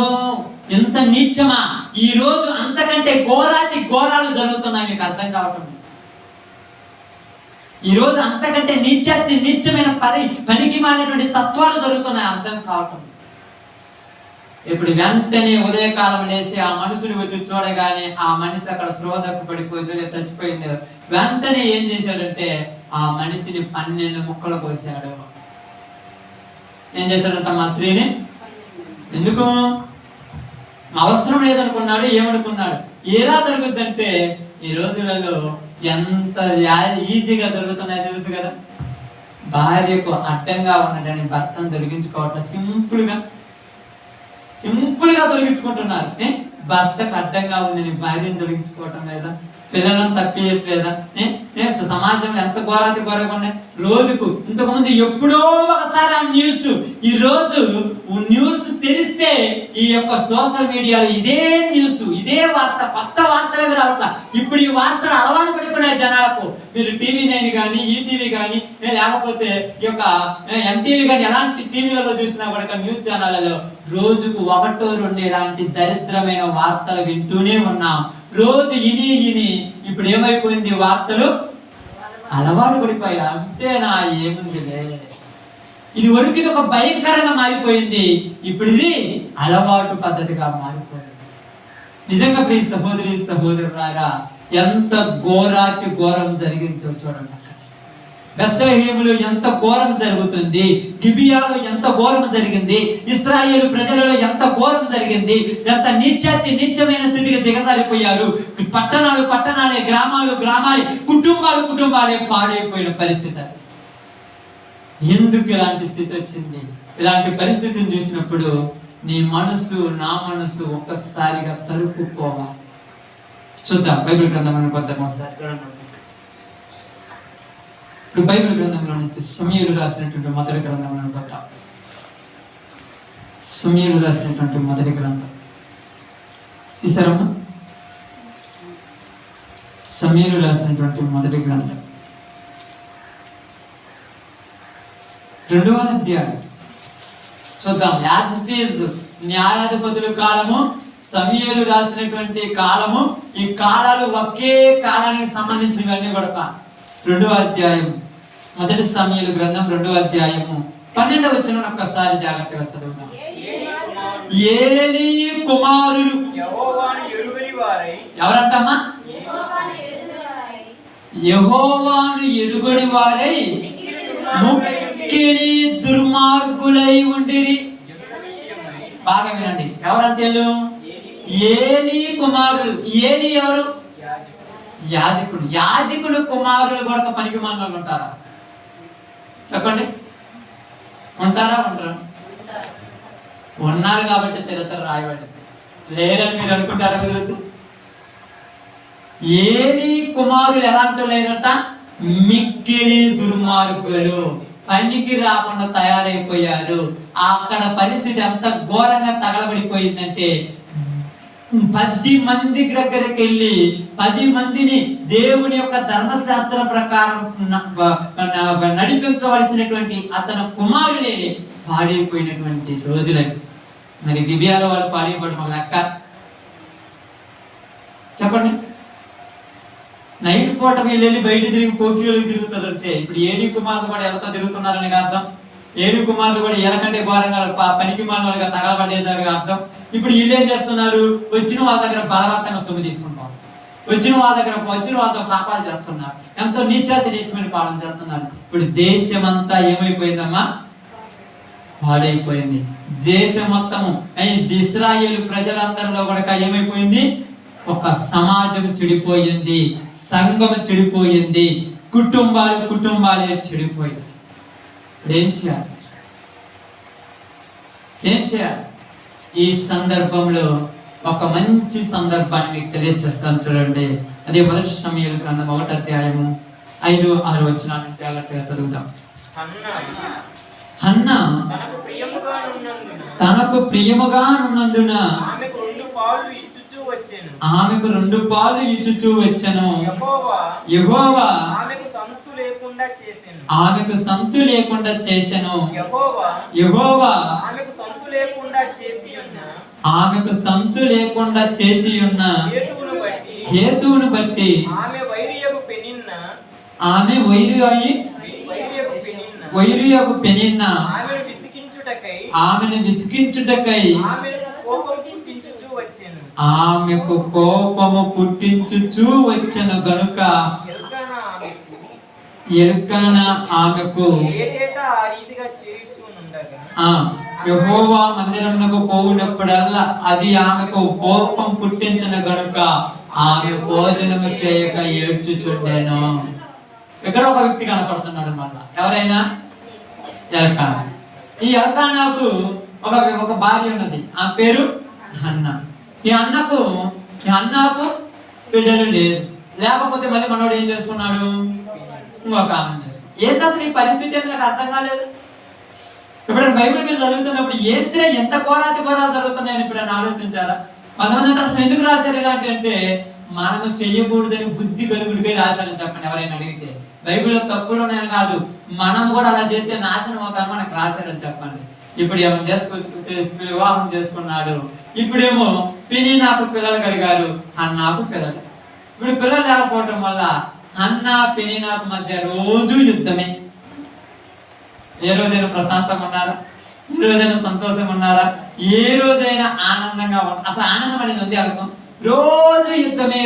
ఎంత నీచమా! ఈ రోజు అంతకంటే ఘోరాతి ఘోరాలు జరుగుతున్నాయి. మీకు అర్థం కావటం లేదు. ఈ రోజు అంతకంటే నీచమైన పనికి మానేటువంటి తత్వాలు జరుగుతున్నాయి. అర్థం కావటం. ఇప్పుడు వెంటనే ఉదయకాలం లేచి ఆ మనుషుని వచ్చి చూడగానే ఆ మనిషి అక్కడ శ్రోధకు పడిపోయిందో లేదా చచ్చిపోయిందో, వెంటనే ఏం చేశాడంటే ఆ మనిషిని 12 ముక్కలు కోసాడు. ఏం చేశాడంట? మా స్త్రీని ఎందుకు అవసరం లేదనుకున్నాడు. ఏమనుకున్నాడు? ఎలా జరుగుద్దంటే ఈ రోజులలో ఎంత ఈజీగా జరుగుతున్నాయో తెలుసు కదా. భార్యకు అడ్డంగా ఉన్నదని భర్తను తొలగించుకోవటం సింపుల్ గా తొలగించుకుంటున్నారు. భర్తకు అడ్డంగా ఉందని భార్యను తొలగించుకోవటం లేదా? పిల్లలను తప్పియట్లేదా? సమాజంలో ఎంత ఘోరాతి ఘోరంగా ఉన్నాయి. రోజుకు ఇంతకుముందు ఎప్పుడో ఒకసారి ఆ న్యూస్, ఈ రోజు న్యూస్ తెరిస్తే ఈ యొక్క సోషల్ మీడియాలో ఇదే న్యూస్, ఇదే వార్త, కొత్త వార్తలు రావట్లా. ఇప్పుడు ఈ వార్తలు అలవాటు పడిపోయినాయి జనాలకు. మీరు TV9 కానీ, ఈటీవీ కానీ, లేకపోతే ఈ యొక్క MTV కానీ, ఎలాంటి టీవీలలో చూసినా కూడా న్యూస్ ఛానళ్లలో రోజుకు 1-2 ఇలాంటి దరిద్రమైన వార్తలు వింటూనే ఉన్నాం. రోజు ఇని ఇప్పుడు ఏమైపోయింది? వార్తలు అలవాటు పడిపోయి అంతేనా? ఏముందిలే. ఇది వరకు ఇది ఒక భయంకరంగా మారిపోయింది. ఇప్పుడు ఇది అలవాటు పద్ధతిగా మారిపోయింది. నిజంగా ప్రియ సహోదరి సహోదరులారా, ఎంత ఘోరాతి ఘోరం జరిగిందో చూడండి. బెత్లెహేములో ఎంత ఘోరం జరుగుతుంది, గిబియాలో ఎంత ఘోరం జరిగింది, ఇశ్రాయేలు ప్రజలలో ఎంత ఘోరం జరిగింది. ఎంత నీచమైన స్థితికి దిగజారిపోయారు. పట్టణాలే, గ్రామాలే, కుటుంబాలే పాడైపోయిన పరిస్థితి. ఎందుకు ఇలాంటి స్థితి వచ్చింది? ఇలాంటి పరిస్థితిని చూసినప్పుడు నీ మనసు, నా మనసు ఒక్కసారిగా తలుపుకోవాలి. చూద్దాం బైబిల్ గ్రంథంలో కొద్దాం ఒకసారి. ఇప్పుడు బైబిల్ గ్రంథంలో నుంచి సమూయేలు రాసినటువంటి మొదటి గ్రంథంలో పోతాం. సమూయేలు రాసినటువంటి మొదటి గ్రంథం తీసారమ్మా? సమూయేలు రాసినటువంటి మొదటి గ్రంథం 2వ అధ్యాయం చూద్దాం. యాజ్ ఇట్ ఈజ్ న్యాయాధిపతుల కాలము, సమూయేలు రాసినటువంటి కాలము, ఈ కాలాలు ఒకే కాలానికి సంబంధించినవన్నీ కూడా 2వ అధ్యాయం మొదటి సమూయేలు గ్రంథం 2వ అధ్యాయము 12వ వచనం ఒక్కసారి జాగ్రత్తగా చదువుదాం. ఏలీ కుమారులు ఎవరంటమ్మా? యెహోవాను ఎరుగని వారై మిక్కిలి దుర్మార్గులై ఉండిరి. బాగా వినండి. ఎవరంటే ఏలీ కుమారులు. ఏలీ ఎవరు? యాజకుడు కుమారులు కూడా పనికి మానవులు ఉంటారా? చెప్పండి, ఉంటారా? ఉండరా? ఉన్నారు కాబట్టి చరిత్ర రాయబడింది. లేరని మీరు అనుకుంటే అడగదు. ఏలీ కుమారులు ఎలాంటి లేరట? మిక్కిలి దుర్మార్గులు, పనికి రాకుండా తయారైపోయారు. అక్కడ పరిస్థితి ఎంత ఘోరంగా తగలబడిపోయిందంటే 10 మంది దగ్గరికి వెళ్ళి 10 మందిని దేవుని యొక్క ధర్మశాస్త్రం ప్రకారం నడిపించవలసినటువంటి అతని కుమారులే పాడైపోయినటువంటి రోజులకి. మరి గిబియాలో వాళ్ళు పాడైపోవడం లెక్క చెప్పండి. నైట్ పూట వెళ్ళి బయట తిరిగి పోకిరీలకు తిరుగుతారంటే ఇప్పుడు ఏలీ కుమారులు కూడా ఎవరితో తిరుగుతున్నారని అర్థం. ఏడు కుమారులు కూడా వీళ్ళకంటే ఘోరంగా పనికి మానవులుగా తగలబడేదానికి అర్థం. ఇప్పుడు వీళ్ళు ఏం చేస్తున్నారు? వచ్చిన వాళ్ళ దగ్గర బలవంతంగా సొమ్ము తీసుకుంటారు, వచ్చిన వాళ్ళతో పాపాలు చేస్తున్నారు, ఎంతో నీచమైన పాలన చేస్తున్నారు. ఇప్పుడు దేశం అంతా ఏమైపోయిందమ్మా? పాడైపోయింది. దేశం మొత్తము ఇశ్రాయేలు ప్రజలందరిలో కూడా ఏమైపోయింది? ఒక సమాజం చెడిపోయింది, సంఘం చెడిపోయింది, కుటుంబాలే చెడిపోయింది. ఏం చేయాలి? ఈ సందర్భంలో ఒక మంచి సందర్భాన్ని మీకు తెలియజేస్తాను చూడండి. అదే మొదటి సమయాల గ్రంథం 1వ అధ్యాయము 5-6 వచనాలను జాగ్రత్తగా చదువుతాం. హన్నా తనకు ప్రియముగానున్నందున ఆమెకు 2 పాలు ఇచ్చుచూ వచ్చెను. యెహోవా ఆమెకు సంతు లేకుండా చేసెను. యెహోవా ఆమెకు సంతు లేకుండా చేసి ఉన్న హేతువును బట్టి ఆమె వైరియగు పెనిన్న ఆమెను విసికించుటకై ఆమెకు కోపము పుట్టించుచూ వచ్చెను గనుక ఎల్కానా ఆమెకు యెహోవా మందిరమునకు పోవునప్పుడల్లా అది ఆమెకు కోపం పుట్టించిన గనుక ఆమె భోజనము చేయక ఏడ్చుచుండెను. ఇక్కడ ఒక వ్యక్తి కనపడుతున్నాడు మళ్ళా. ఎవరైనా? ఎల్కానా. ఈ ఎల్కానాకు ఒక భార్య ఉన్నది, ఆ పేరు హన్నా. ఈ అన్నకు బిడ్డలు లేరు. లేకపోతే మళ్ళీ మనోడు ఏం చేసుకున్నాడు? ఇంకొక ఆమె చేసుకున్నాడు. ఏంటి అసలు ఈ పరిస్థితి? నాకు అర్థం కాలేదు. ఇప్పుడు బైబిల్ మీరు చదువుతున్నప్పుడు ఎంత ఘోరాలు జరుగుతున్నాయని ఇప్పుడు ఆలోచించారా? కొంతమంది అంటారు అసలు ఎందుకు రాశారు ఇలాంటి అంటే, మనము చెయ్యకూడదని బుద్ధి కలుగుడిపై రాశారని చెప్పండి ఎవరైనా అడిగితే. బైబిల్లో తప్పులు ఉన్నాయని కాదు, మనం కూడా అలా చేస్తే నాశనం అవుతాను మనకు రాశారని చెప్పండి. ఇప్పుడు ఏమో వివాహం చేసుకున్నాడు, ఇప్పుడేమో పెనిన్నాకు పిల్లలు కలిగారు, హన్నాకు పిల్లలు. ఇప్పుడు పిల్లలు లేకపోవటం వల్ల హన్నా పెనిన్నాకు మధ్య రోజు యుద్ధమే. ఏ రోజైనా ప్రశాంతంగా ఉన్నారా? ఏ రోజైనా సంతోషంగా ఉన్నారా? ఏ రోజైనా ఆనందంగా అసలు ఆనందం అనేది ఉంది అర్థం? రోజు యుద్ధమే.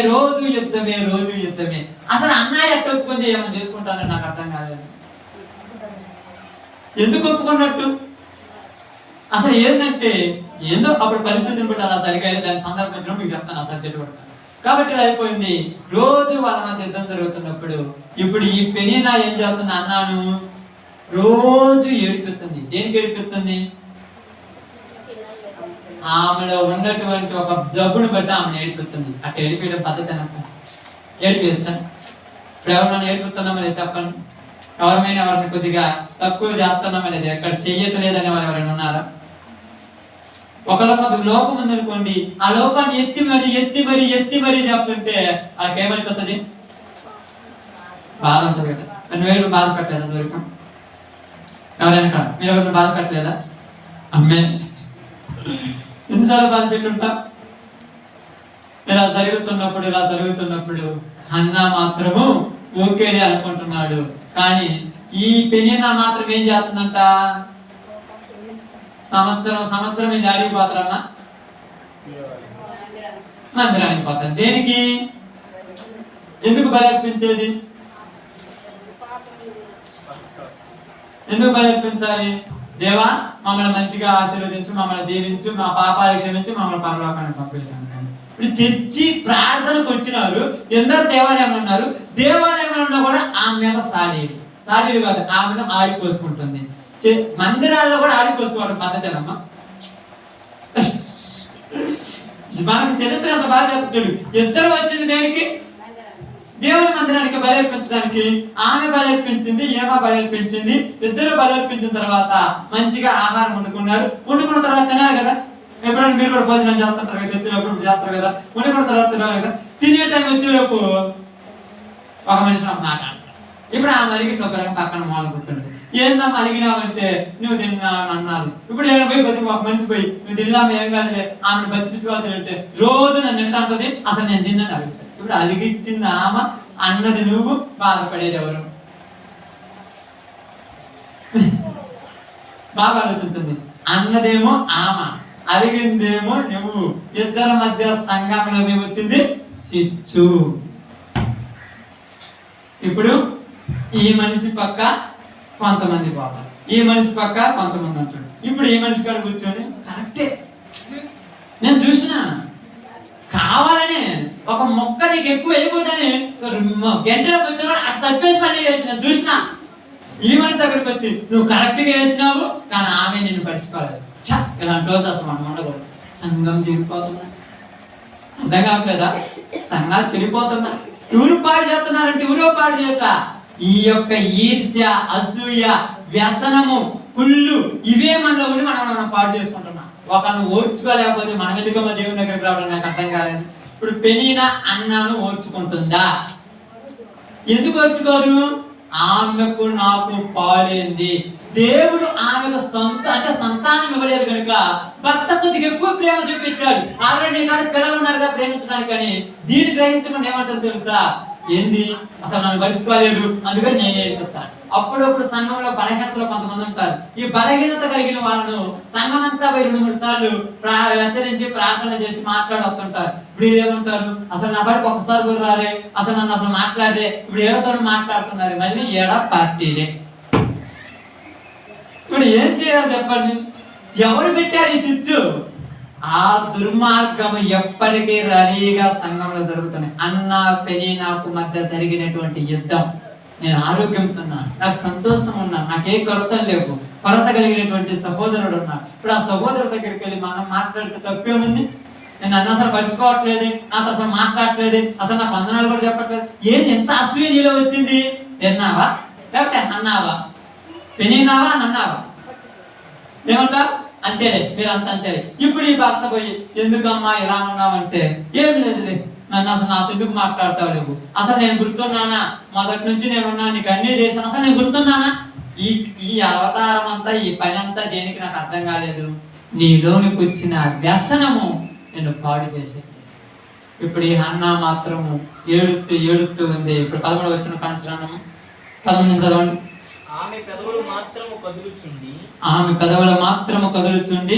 అసలు అన్నయ్య ఎట్ట ఒప్పుకుంది ఏమని చేసుకుంటానని నాకు అర్థం కాలేదు. ఎందుకు ఒప్పుకున్నట్టు? అసలు ఏంటంటే ఏందో అప్పుడు పరిస్థితిని బట్టి అలా జరిగాయి. దాన్ని సందర్భించడం మీకు చెప్తాను, ఆ సబ్జెక్ట్ పడతాను. కాబట్టి ఇలా అయిపోయింది. రోజు వాళ్ళ మధ్య యుద్ధం జరుగుతున్నప్పుడు ఇప్పుడు ఈ పెనిన్నా ఏం చేస్తుంది? అన్నాను రోజు ఏడిపిస్తుంది. దేనికి ఏడిపిస్తుంది? ఆమెలో ఉన్నటువంటి ఒక జబ్బును బట్టి ఆమెను ఏడిపిస్తుంది. అట్లా ఏడిపోయడం పద్ధతి అనక ఏడిపించండి. ఇప్పుడు ఎవరినైనా ఏడిపిస్తున్నామనేది చెప్పండి. ఎవరిని కొద్దిగా తక్కువ చేస్తున్నామనేది ఎక్కడ చెయ్యట్లేదనే వాళ్ళు ఎవరైనా ఉన్నారా? ఒకళ్ళ కొద్దిగా లోపం ఉందనుకోండి, ఆ లోపాన్ని ఎత్తి మరీ చెప్తుంటే వాళ్ళకి ఏమైపోతుంది? బాధ ఉంటుంది కదా. నువ్వు బాధ పెట్టలేదు అంతవరకు ఎవరైనా మీరు ఎవరిని బాధ పెట్టలేదా? అమ్మే ఎన్నిసార్లు బాధ పెట్టుంటా? ఇలా జరుగుతున్నప్పుడు హన్నా మాత్రము ఓకేనే అనుకుంటున్నాడు. కానీ ఈ పెనిన్నా మాత్రం ఏం చేస్తుందంట? సంవత్సరం వీళ్ళు అడిగిపోతారమ్మా, మందిరానికి పోతారు. దేనికి? ఎందుకు బలర్పించేది? ఎందుకు బలర్పించాలి? దేవా మమ్మల్ని మంచిగా ఆశీర్వదించు, మమ్మల్ని దీవించు, మా పాపాలు క్షమించి మమ్మల్ని పరలోకానికి పంపించాను. ఇప్పుడు చర్చి ప్రార్థనకు వచ్చినారు, ఎందరు దేవాలయంలో ఉన్నారు. దేవాలయంలో ఉన్నా కూడా ఆమె మీద సాడీలు కాదు, ఆమెను ఆడిపోసుకుంటుంది. మందిరాల్లో కూడా ఆడిపోసుకోవడం పద్ధతేనమ్మా. మనకు చరిత్ర ఎంత బాగా చెప్తాడు. ఇద్దరు వచ్చింది దేనికి? దేవుని మందిరానికి బలర్పించడానికి. ఆమె బలర్పించింది, ఏమో బలర్పించింది. ఇద్దరు బలర్పించిన తర్వాత మంచిగా ఆహారం వండుకున్న తర్వాత తినాలి కదా. ఎప్పుడైనా మీరు కూడా భోజనం చేస్తుంటారు కదా, చర్చిలోప్పుడు చేస్తారు కదా. వండుకున్న తర్వాత తినాలి కదా. తినే టైం వచ్చేలోపు ఒక మనిషి మాట్లాడతారు. ఇప్పుడు ఆమె అడిగి శుభ్రంగా పక్కన మూల కూర్చుంటుంది. ఏందమ్మా అడిగినావంటే నువ్వు తిన్నా అన్నారు. ఇప్పుడు ఏమైనా పోయి బతికి ఒక మనిషి పోయి నువ్వు తిన్నాము ఏం కాదులే ఆమెను బతికించుకోవాలి అంటే రోజు నన్ను తింటాంటది, అసలు నేను తిన్నాను అడుగుతాను. ఇప్పుడు అలిగించింది ఆమె, అన్నది నువ్వు, బాధపడేది ఎవరు? బాగా ఆలోచిస్తుంది. అన్నదేమో ఆమె, అడిగిందేమో నువ్వు. ఇద్దరి మధ్య సంఘంలో ఏమొచ్చింది? చిచ్చు. ఇప్పుడు ఈ మనిషి పక్క కొంతమంది పోతారు, ఈ మనిషి పక్క కొంతమంది అంటాడు. ఇప్పుడు ఈ మనిషి కాడ కూర్చొని కరెక్టే, నేను చూసిన కావాలని ఒక మొక్క నీకు ఎక్కువ వేయకూడదని గంటలో వచ్చిన అటు తప్పేసి పని చేసి నేను చూసిన. ఈ మనిషి దగ్గరికి వచ్చి నువ్వు కరెక్ట్ గా వేసినావు, కానీ ఆమె నిన్ను పరిచిపోలేదు. ఇలాంటి రోజు అసలు మనం ఉండకూడదు. సంఘం చెడిపోతున్నా, అర్థం కావట్లేదా? సంఘాలు చెడిపోతున్నా, ఊరు పాడు చేస్తున్నారంటే ఊరో పాడు చేయట. ఈ యొక్క ఈర్ష్య, అసూయ, వ్యసనము, కుళ్ళు ఇవే మనలో ఉండి మనం పాడు చేసుకుంటున్నాం. ఒకరిని ఓర్చుకోలేకపోతే మనం ఎందుకమ్మా దేవుని దగ్గరికి రావడం నాకు అర్థం కాలేదు. ఇప్పుడు పెనీనా అన్నాను ఓర్చుకుంటుందా? ఎందుకు ఓర్చుకోదు? ఆమెకు నాకు పాలేంది. దేవుడు ఆమెకు సంతానం ఇవ్వలేదు కనుక భర్త కొద్దిగా ఎక్కువ ప్రేమ చూపించాడు. ఆల్రెడీ నాడు పిల్లలు ఉన్నారుగా ప్రేమించడానికి. కానీ దీన్ని గ్రహించకుండా ఏమంటారు తెలుసా? ఏంది అసలు నన్ను పరుచుకోలేడు, అందుకని నేనే ఏర్పడతాను. అప్పుడప్పుడు సంఘంలో బలహీనతలు కొంతమంది ఉంటారు. ఈ బలహీనత కలిగిన వాళ్ళను సంఘం అంతా 2-3 సార్లు హెచ్చరించి ప్రార్థన చేసి మాట్లాడుతుంటారు. ఇప్పుడు ఏమంటారు? అసలు నా బడికి ఒకసారి కూడా రారే, అసలు నన్ను అసలు మాట్లాడరే, ఇప్పుడు ఏడతో మాట్లాడుతున్నారు, మళ్ళీ ఏడా పార్టీలే. ఇప్పుడు ఏం చేయాలి చెప్పండి? ఎవరు పెట్టారు ఈ చిచ్చు? ఆ దుర్మార్గము ఎప్పటికీ రెడీగా సంఘంలో జరుగుతున్నాయి. అన్న పెనీనాకు మధ్య జరిగినటువంటి యుద్ధం. నేను ఆరోగ్యంతో ఉన్నాను, నాకు సంతోషం ఉన్నాను, నాకే కొరతలు లేవు. కొరత కలిగినటువంటి సహోదరుడు ఉన్నాడు. ఇప్పుడు ఆ సహోదరుడు దగ్గరికి వెళ్ళి మనం మాట్లాడితే తప్పేముంది? నేను అన్న అసలు పరుచుకోవట్లేదు, నాతో అసలు మాట్లాడట్లేదు, అసలు నాకు వందనాలు కూడా చెప్పట్లేదు. ఏంది ఎంత అసూయ నీలో వచ్చింది? విన్నావా లేకపోతే అన్నావా? పెనీనావా అన్నావా? ఏమంటారు? అంతేలే, మీరు అంతేలే. ఇప్పుడు ఈ భర్త పోయి ఎందుకమ్మా ఇలా ఉన్నావంటే ఏం లేదులే, నన్ను అసలు నాతో ఎందుకు మాట్లాడతావు లేవు, అసలు నేను గుర్తున్నానా, మొదటి నుంచి నేను ఉన్నాను, నీకు అన్నీ చేశాను, అసలు నేను గుర్తున్నానా? ఈ అవతారం అంతా, ఈ పని అంతా దేనికి నాకు అర్థం కాలేదు. నీలోనికి వచ్చిన వ్యసనము నేను పాడు చేసేది. ఇప్పుడు ఈ హన్నా మాత్రము ఏడుతూ ఉంది. ఇప్పుడు 11 వచ్చిన కాంచనము 11 నుంచి చదవండి. ఆమె పెదవులు మాత్రము కదులుచుండి,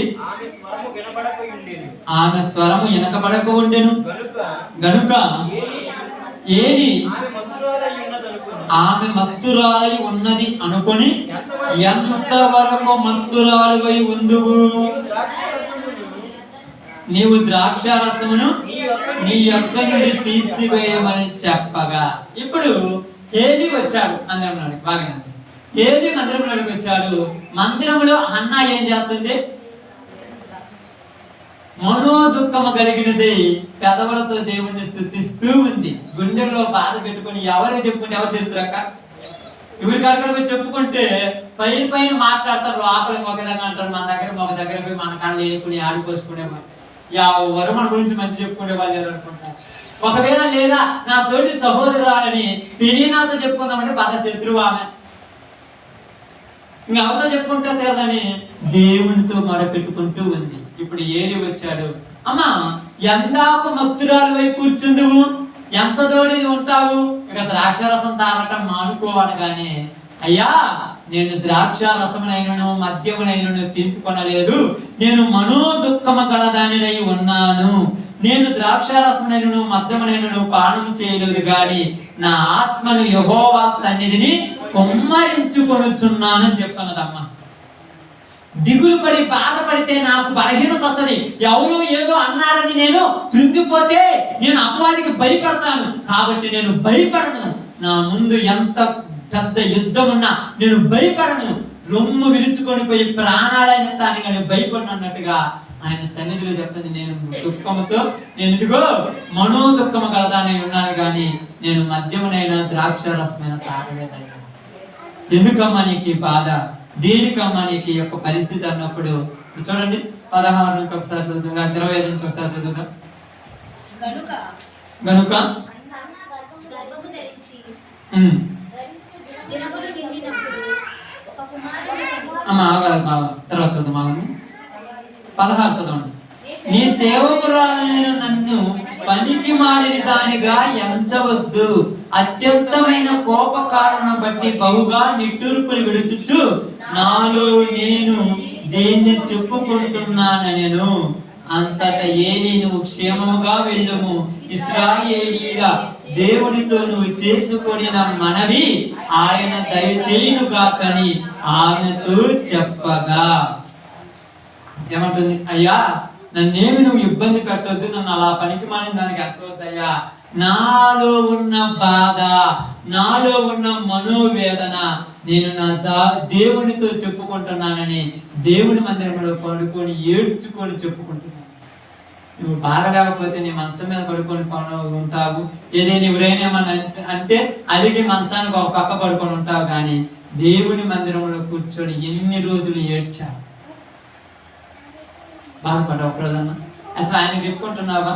ఆమె స్వరము వినబడక ఉండెను గనుక ఏలి ఆమె మత్తురాలై ఉన్నది అనుకొని ఎంతవరకు మత్తురాలువై ఉందువు? నీవు ద్రాక్షారసమును నీ యొద్ద నుండి తీసివేయమని చెప్పగా. ఇప్పుడు ఏలి వచ్చాడు అందరం బాగా. ఏలి మందిరంలోకి వచ్చాడు. మందిరంలో హన్నా ఏం చేస్తుంది? మనోదుఃఖము కలిగినది పెదవులతో దేవుణ్ణి స్తుతిస్తూ ఉంది. గుండెల్లో బాధ పెట్టుకుని ఎవరికి చెప్పుకుంటే ఎవరు తిరుగుతారక్క? ఎవరి కాడ చెప్పుకుంటే పైన మాట్లాడతారు, లోపలికి ఒక విధంగా అంటారు, మన దగ్గర ఒక దగ్గర పోయి మన కాళ్ళు వేసుకుని ఆడిపోసుకునే ఎవరు మన గురించి మంచి చెప్పుకునే వాళ్ళు అనుకుంటారు. ఒకవేళ లేదా నా తోటి సహోదరులని పెనీనాతో చెప్పుకుందామంటే బాధ శత్రువు ఆమె. ఇంకా అవతో చెప్పుకుంటా తీరదని దేవునితో మొరపెట్టుకుంటూ ఉంది. ఇప్పుడు ఏలి వచ్చాడు. అమ్మా ఎందాకు మత్తురాలు వైపు కూర్చుందువు, ఎంత తోడి ఉంటావు, ఇక ద్రాక్షారసం తాగటం మానుకోవనగానే, అయ్యా నేను ద్రాక్షారసమునైనను మద్యమునైనను తీసుకొనలేదు, నేను మనోదుఃఖము గలదానినై ఉన్నాను. నేను ద్రాక్షారసమునైనను మద్యమునైనను పానము చేయలేదు గాని నా ఆత్మను యెహోవా సన్నిధిని కొమ్మరించుకొనుచున్నానని చెప్తున్నదమ్మా. దిగులు పడి బాధపడితే నాకు బలహీనత వస్తుంది. ఎవరో ఏదో అన్నారని నేను కృంగిపోతే నేను అపవాదికి భయపడతాను. కాబట్టి నేను భయపడను. నా ముందు ఎంత పెద్ద యుద్ధం ఉన్నా నేను భయపడను. రొమ్ము విరుచుకొని పోయి ప్రాణాలైన తాను కానీ భయపడను అన్నట్టుగా ఆయన సన్నిధిలో చెప్తుంది. నేను దుఃఖముతో నేను ఇదిగో మనోదుఃఖము కలదానై ఉన్నాను కానీ నేను మద్యమునైనా ద్రాక్షారసమైన తాగలేదయ్యా. ఎందుకమ్మా నీకు ఈ బాధ, దేనికమ్మా నీకు ఈ యొక్క పరిస్థితి అన్నప్పుడు చూడండి 16 నుంచి ఒకసారి చదువుదాం, 25 నుంచి ఒకసారి చదువుదాం. గనుక తర్వాత చదువు 16 చదవండి. నీ సేవకురాలైన నన్ను పనికి మాలిన దానిగా ఎంచవద్దు. అత్యంతమైన కోప కారణం బట్టి బహుగా నిట్టూర్పులు విడుచుచు నాలో నేను దేన్ని చెప్పుకుంటున్నానెను. అంతట ఏలీ నువ్వు క్షేమముగా వెళ్ళుము, ఇశ్రాయేలీల దేవునితో నువ్వు చేసుకొనిన మనవి ఆయన దయచేయునుగాకని ఆమెతో చెప్పగా. ఏమంటుంది? అయ్యా నన్నేమి నువ్వు ఇబ్బంది పెట్టొద్దు, నన్ను అలా పనికి మాని దానికి హెచ్చవద్దయ్యా. నాలో ఉన్న బాధ, నాలో ఉన్న మనోవేదన నేను నా దేవునితో చెప్పుకుంటున్నానని దేవుని మందిరంలో పడుకొని ఏడ్చుకొని చెప్పుకుంటున్నాను. నువ్వు బాగలేకపోతే నీ మంచం మీద పడుకొని ఉంటావు, ఏదైనా ఎవరైనా అంటే అలిగి మంచానికి ఒక పక్క పడుకొని ఉంటావు, కానీ దేవుని మందిరంలో కూర్చొని ఎన్ని రోజులు ఏడ్చావు, బాధపడ్డావు ఒకరోజన్నా? అసలు ఆయనకు చెప్పుకుంటున్నావా?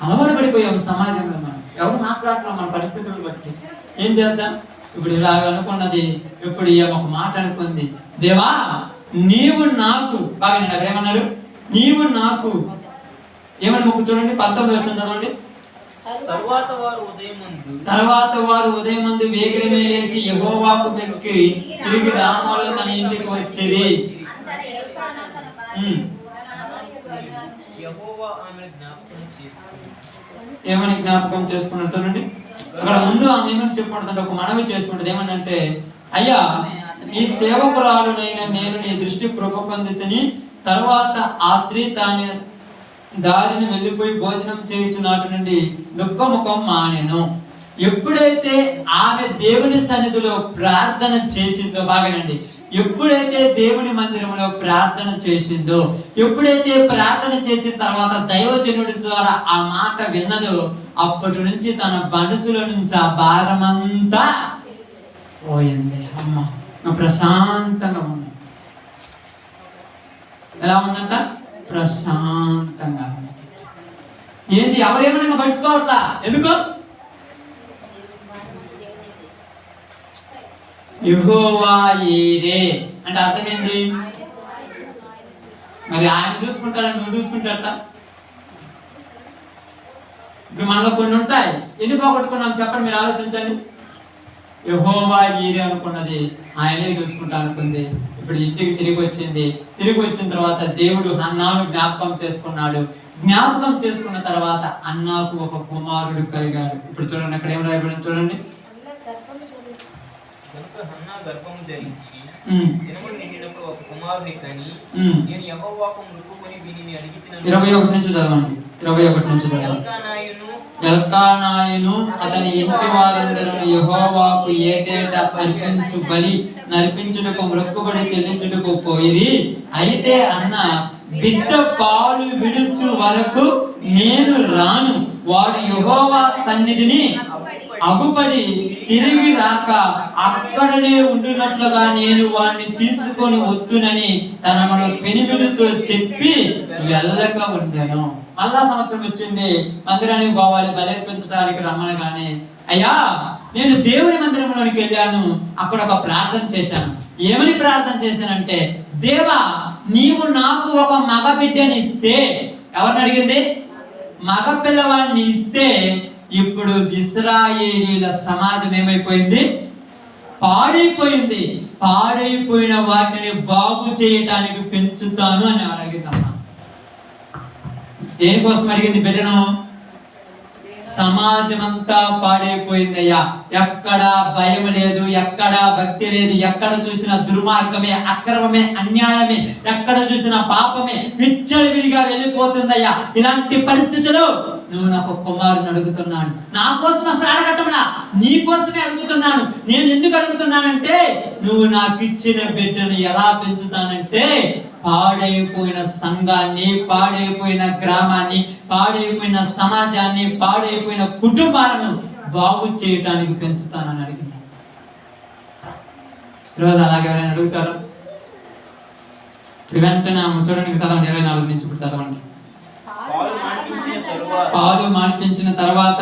అలవాటు పడిపోయాం సమాజంలో. మనం ఎవరు మాట్లాడుతున్నాం మన పరిస్థితులను బట్టి. ఏం చేద్దాం? ఇప్పుడు ఇలాగ అనుకున్నది, ఇప్పుడు ఒక మాట అనుకుంది, దేవా నీవు నాకు బాగా. నేను అక్కడ ఏమన్నాడు? నీవు నాకు ఏమని మొక్కు చూడండి, 19 వచ్చిన చదవండి. తర్వాత వారు ఉదయమందు వేగిరమే లేచి యెహోవాకు మొక్కి తిరిగి రామాలో తన ఇంటికి వచ్చేది. ఏమని జ్ఞాపకం చేసుకున్నారు చూడండి. అక్కడ ముందు ఆమె ఏమని చెప్పుకుంటుందంటే, ఒక మనవి చేసుకుంటుంది. ఏమనంటే, అయ్యా ఈ సేవకురాలునైన నేను నీ దృష్టి కృప పొందితిని. తర్వాత ఆ స్త్రీ తాను దారిని వెళ్ళిపోయి భోజనం చేయించు నాటి నుండి దుఃఖముఖం మానెను. ఎప్పుడైతే ఆమె దేవుని సన్నిధిలో ప్రార్థన చేసిందో, బాగానండి, ఎప్పుడైతే దేవుని మందిరంలో ప్రార్థన చేసిందో, ఎప్పుడైతే ప్రార్థన చేసిన తర్వాత దైవజనుడి ద్వారా ఆ మాట విన్నదో, అప్పటి నుంచి తన మనసులో నుంచి ఆ భారమంతా పోయింది. అమ్మ ప్రశాంతంగా ఉంది. ఎలా ఉందంట? ప్రశాంతంగా. ఏంది? ఎవరేమైనా పడుచుకోవట్లా. ఎందుకో? యెహోవా ఈరే అంటే అర్థం ఏంది? మరి ఆయన చూసుకుంటాడని నువ్వు చూసుకుంటాడ? ఇప్పుడు మనలో కొన్ని ఉంటాయి. ఎన్ని పోగొట్టుకున్నాం చెప్పండి, మీరు ఆలోచించండి. యెహోవా ఈరే అనుకున్నది ఆయనే చూసుకుంటా అనుకుంది. ఇప్పుడు ఇంటికి తిరిగి వచ్చింది. తిరిగి వచ్చిన తర్వాత దేవుడు హన్నాను జ్ఞాపకం చేసుకున్నాడు. జ్ఞాపకం చేసుకున్న తర్వాత అన్నాకు ఒక కుమారుడు కలిగాడు. ఇప్పుడు చూడండి, అక్కడ ఏం రాయబడింది చూడండి. గర్భము ధరించి దినములు నిండినప్పుడు ఒక కుమారుని కని నేను యెహోవాకు మొక్కుకొని వీనిని అడిగితినని. 21 నుంచి చదవండి. 21 నుంచి చదవండి. ఎల్కానాయును అతని ఇంటి వారందరూ యెహోవాకు ఏటేటా అర్పించు బలి నర్పించుటకు మొక్కుబడి చెల్లించుటకు పోయిరి. అయితే అన్న బిడ్డ పాలు విడుచు వరకు నేను రాను, వాడు యెహోవా సన్నిధిని అగుపడి తిరిగి రాక అక్కడనే ఉండినట్లుగా నేను వాడిని తీసుకొని వద్దునని తన మన పెనిమిడితో చెప్పి వెళ్ళక ఉండెను. మళ్ళా సంవత్సరం వచ్చింది, మందిరానికి పోవాలి, బలర్పించడానికి రమ్మనగానే, అయ్యా నేను దేవుని మందిరంలోనికి వెళ్ళాను, అక్కడ ఒక ప్రార్థన చేశాను. ఏమని ప్రార్థన చేశానంటే, దేవా నీవు నాకు ఒక మగ బిడ్డని ఇస్తే, ఎవరిని అడిగింది? మగ పిల్లవాడిని ఇస్తే ఇప్పుడు ఇశ్రాయేలీల సమాజం ఏమైపోయింది? పాడైపోయింది. పాడైపోయిన వాటిని బాగు చేయటానికి పెంచుతాను అని అడిగిందమ్మా. దేనికోసం అడిగింది బిడ్డను? సమాజం అంతా పాడైపోయిందయ్యా. ఎక్కడా భయం లేదు, ఎక్కడా భక్తి లేదు, ఎక్కడ చూసిన దుర్మార్గమే, అక్రమమే, అన్యాయమే, ఎక్కడ చూసిన పాపమే విచ్చలవిడిగా వెళ్ళిపోతుందయ్యా. ఇలాంటి పరిస్థితిలో నువ్వు నాకు కుమారుని అడుగుతున్నాను. నా కోసం అసలు అడగటంలా, నీ కోసమే అడుగుతున్నాను. నేను ఎందుకు అడుగుతున్నానంటే, నువ్వు నాకు ఇచ్చిన బిడ్డను ఎలా పెంచుతానంటే, పాడైపోయిన సంఘాన్ని, పాడైపోయిన గ్రామాన్ని, పాడైపోయిన సమాజాన్ని, పాడైపోయిన కుటుంబాలను బాగు చేయటానికి పెంచుతానని అడిగింది. ఈరోజు అలాగే ఎవరైనా అడుగుతారు? వెంటనే చూడండి, చదవండి 24 నుంచి ఇప్పుడు చదవండి. పాలు మాన్పించిన తర్వాత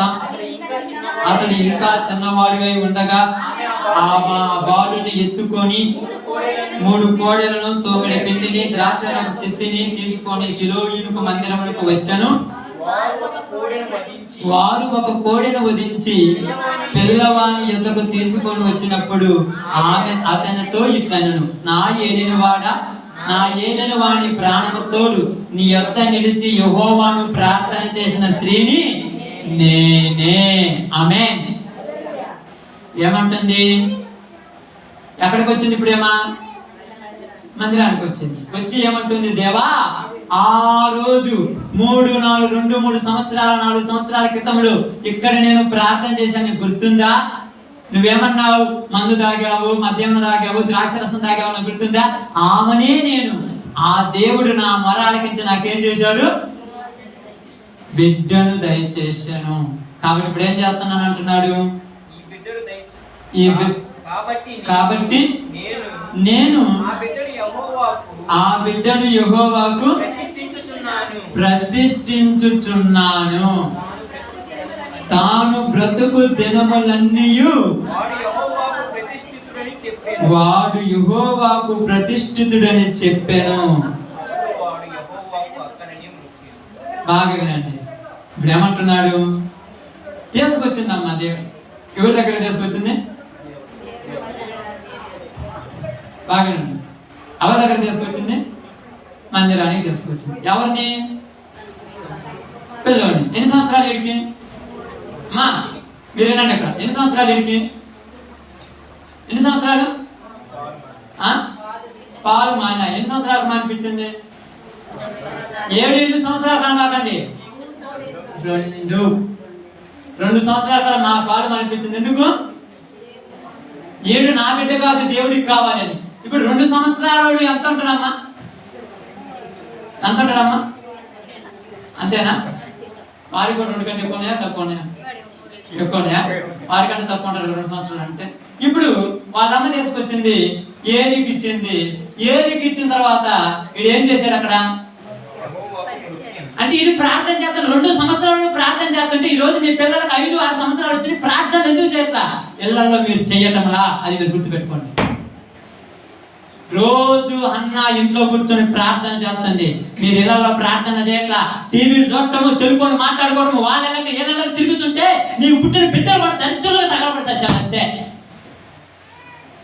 అతడు ఇంకా చిన్నవాడివై ఉండగా ఆ బాలుని ఎత్తుకొని 3 కోడెలను, తోమిడి పిండిని, ద్రాక్షరస తిత్తిని తీసుకొని సిలోయునకు మందిరమునకు వచ్చెను. వారు ఒక కోడెను వధించి పిల్లవాని యొద్దకు తీసుకొని వచ్చినప్పుడు ఆమె అతనితో ఇట్లనెను, నా ఏలిన వాని ప్రాణము తోడు నీ యొద్ద నిలిచి యెహోవాను ప్రార్థన చేసిన స్త్రీని నేనే. ఆమేన్. ఏమంటుంది? ఎక్కడికి వచ్చింది? ఇప్పుడేమా మందిరానికి వచ్చింది. వచ్చి ఏమంటుంది? దేవా, ఆ రోజు 3 సంవత్సరాల క్రితములు ఇక్కడ నేను ప్రార్థన చేశాను, గుర్తుందా? నువ్వేమన్నావు? మందు తాగావు, మద్యం తాగావు, ద్రాక్షరసం తాగావు, నాకు గుర్తుందా? ఆమెనే నేను. ఆ దేవుడు నా మొర ఆలకించి నాకేం చేశాడు? బిడ్డను దయచేశాను. కాబట్టి ఇప్పుడు ఏం చేస్తున్నాను అంటున్నాడు? కాబట్టి నేను ఆ బిడ్డను యెహోవాకు ప్రతిష్ఠించుచున్నాను. తాను బ్రతుకు దినములన్నీయు వాడు యెహోవాకు ప్రతిష్ఠితుడని చెప్పాను. బాగా వినండి. ఇప్పుడు ఏమంటున్నాడు? తీసుకొచ్చిందమ్మా దేవుడు. ఎవరి దగ్గర తీసుకొచ్చింది? బాగా వినండి. ఎవరి దగ్గర తీసుకొచ్చింది? మందిరానికి తీసుకొచ్చింది. ఎవరిని? పిల్లోని. ఎన్ని సంవత్సరాలు వీడికి? అమ్మా మీరేనండి అక్కడ. ఎన్ని సంవత్సరాలు వీడికి? ఎన్ని సంవత్సరాలు? పాలు మాన. ఎన్ని సంవత్సరాలకు మానిపించింది? 7 సంవత్సరాలు కాకండి, 2 సంవత్సరాల కాలం నా పాలు మానిపించింది. ఎందుకు? 7 నా బిడ్డ కాదు, దేవుడికి కావాలని. ఇప్పుడు 2 సంవత్సరాలు ఎంత ఉంటాడమ్మా? ఎంత ఉంటాడమ్మా? అంతేనా? వారికి కూడా 2 కంటే ఎక్కువనే తక్కువనే? ఎక్కువనే. వారికంటే తక్కువ ఉంటారు 2 సంవత్సరాలు అంటే. ఇప్పుడు వాళ్ళమ్మ తీసుకొచ్చింది, ఏలికి ఇచ్చింది. ఏలికి ఇచ్చిన తర్వాత వీడు ఏం చేశాడు అక్కడ? అంటే ఇది ప్రార్థన చేస్తాను. 2 సంవత్సరాలు ప్రార్థన చేస్తుంటే ఈ రోజు మీ పిల్లలకు 5-6 సంవత్సరాలు వచ్చి ప్రార్థన ఎందుకు చేయట్లా? ఇళ్లలో మీరు చెయ్యటంలా, అది మీరు గుర్తుపెట్టుకోండి. రోజు అన్న ఇంట్లో కూర్చొని ప్రార్థన చేస్తుంది, మీరు ఇళ్లలో ప్రార్థన చేయట్లా. టీవీలు చూడటము, సెల్ ఫోన్ మాట్లాడుకోవడము, వాళ్ళకి ఇళ్లలో తిరుగుతుంటే నీకు పుట్టిన బిడ్డలు కూడా దరిద్రంలో తగలబడి చచ్చాలంతే.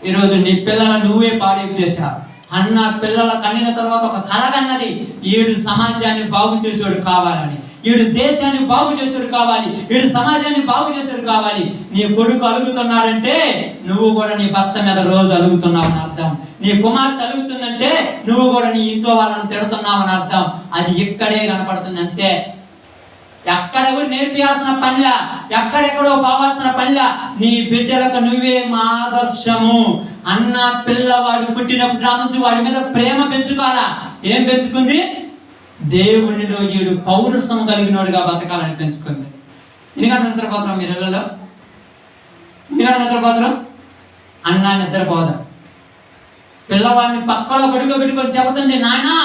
ఈరోజు నీ పిల్లలను నువ్వే పాడేపు చేశావు. అన్న పిల్లల కన్నిన తర్వాత ఒక కళ కన్నది, ఈడు సమాజాన్ని బాగు చేసేవాడు కావాలని, ఈడు దేశాన్ని బాగు చేసేవాడు కావాలి, ఈడు సమాజాన్ని బాగు చేసేవాడు కావాలి. నీ కొడుకు అలుగుతున్నాడంటే నువ్వు కూడా నీ భర్త మీద రోజు అలుగుతున్నావు అని అర్థం. నీ కుమార్తె అలుగుతుందంటే నువ్వు కూడా నీ ఇంట్లో వాళ్ళని తిడుతున్నావు అని అర్థం. అది ఇక్కడే కనపడుతుంది అంతే. ఎక్కడెవరు నేర్పియాల్సిన పనిలా, ఎక్కడెక్కడో పోవాల్సిన పనిలా. నీ బిడ్డలకు నువ్వే మా ఆదర్శము. అన్న పిల్లవాడు పుట్టినప్పుడు నుంచి వాడి మీద ప్రేమ పెంచుకోవాలా. ఏం పెంచుకుంది? దేవునిలో ఈడు పౌరుషం కలిగినోడుగా బతకాలని పెంచుకుంది. 2 గంటల నిద్రపోతాం మీరు ఇళ్ళలో? 2 గంటల నిద్రపోతారు? అన్న నిద్రపోదా. పిల్లవాడిని పక్కలో పడుకోబెట్టుకొని చెబుతుంది, నాయనా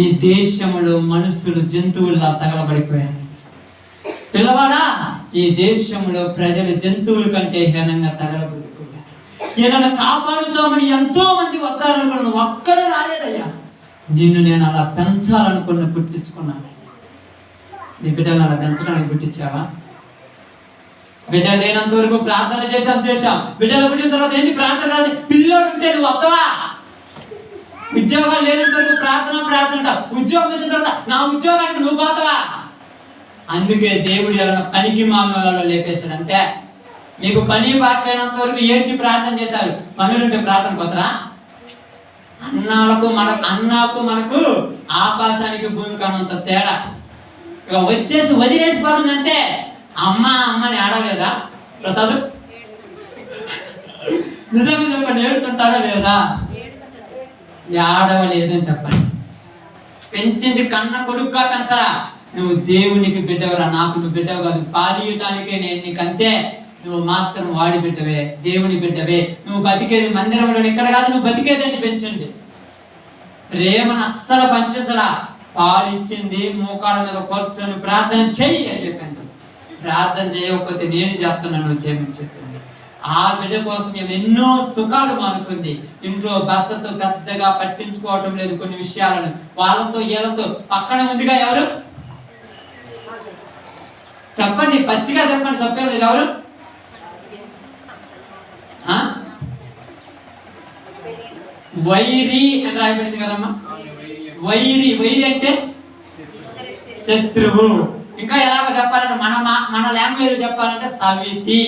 ఈ దేశంలో మనుషులు జంతువుల్లా తగలబడిపోయారు. పిల్లవాడా, ఈ దేశంలో ప్రజలు జంతువుల కంటే హీనంగా తగలబడిపోయారు. ఇలా కాపాడుతామని ఎంతో మంది వస్తారనుకున్నాను, ఒక్కడ రాలేదయ్యా. నిన్ను నేను అలా పెంచాలనుకున్న పుట్టించుకున్నాను. నీ బిడ్డలు అలా పెంచడానికి పుట్టించావా? బిడ్డలు లేనంత వరకు ప్రార్థన చేశాం. బిడ్డలు పుట్టిన తర్వాత ఏంటి ప్రార్థన రాదు? పిల్లోడు ఉంటే నువ్వు వస్తావా? ఉద్యోగాలు లేనంత వరకు ప్రార్థన. ఉద్యోగం వచ్చిన తర్వాత నా ఉద్యోగానికి నువ్వు పోతావా? అందుకే దేవుడు ఎలా పనికి మామూలు లేపేశాడు అంతే. మీకు పని పాట లేనంత వరకు ఏడ్చి ప్రార్థన చేశారు, పనులుంటే ప్రార్థన పోతారా? అన్నాకు మనకు ఆకాశానికి భూమికి అన్నంత తేడా. ఇక వచ్చేసి వదిలేసిపోతుంది అంతే. అమ్మని ఆడలేదా ప్రసాద్? నిజంగా చెప్పండి, ఏడుచుంటారా లేదా? ఆడవలేదని చెప్పండి. పెంచింది కన్న కొడుకుగా పెంచరా. నువ్వు దేవునికి బిడ్డవరా, నాకు నువ్వు బిడ్డవు కాదు. పాలియటానికే నేను నీకు అంతే. నువ్వు మాత్రం వాడి బిడ్డవే, దేవుని బిడ్డవే. నువ్వు బతికేది మందిరంలో ఇక్కడ కాదు, నువ్వు బతికేదని పెంచండి. ప్రేమను అస్సలు పంచలా. పాలిచ్చింది, మోకాళ్ళ మీద కూర్చొని ప్రార్థన చెయ్యి అని చెప్పింది. ప్రార్థన చేయకపోతే నేను చేస్తున్నాను, నువ్వు చేయమని చెప్పింది. ఆ బిడ్డ కోసం మేము ఎన్నో సుఖాలు మానుకుంది. ఇంట్లో భర్తతో పెద్దగా పట్టించుకోవటం లేదు కొన్ని విషయాలను. వాళ్ళతో వీళ్ళతో పక్కన ముందుగా ఎవరు? చెప్పండి, పచ్చిగా చెప్పండి, తప్పేం లేదు. ఎవరు? వైరి అని రాయబడింది కదమ్మా. వైరి, వైరి అంటే శత్రువు. ఇంకా ఎలాగో చెప్పాలంటే మన లాంగ్వేజ్ చెప్పాలంటే సవితి.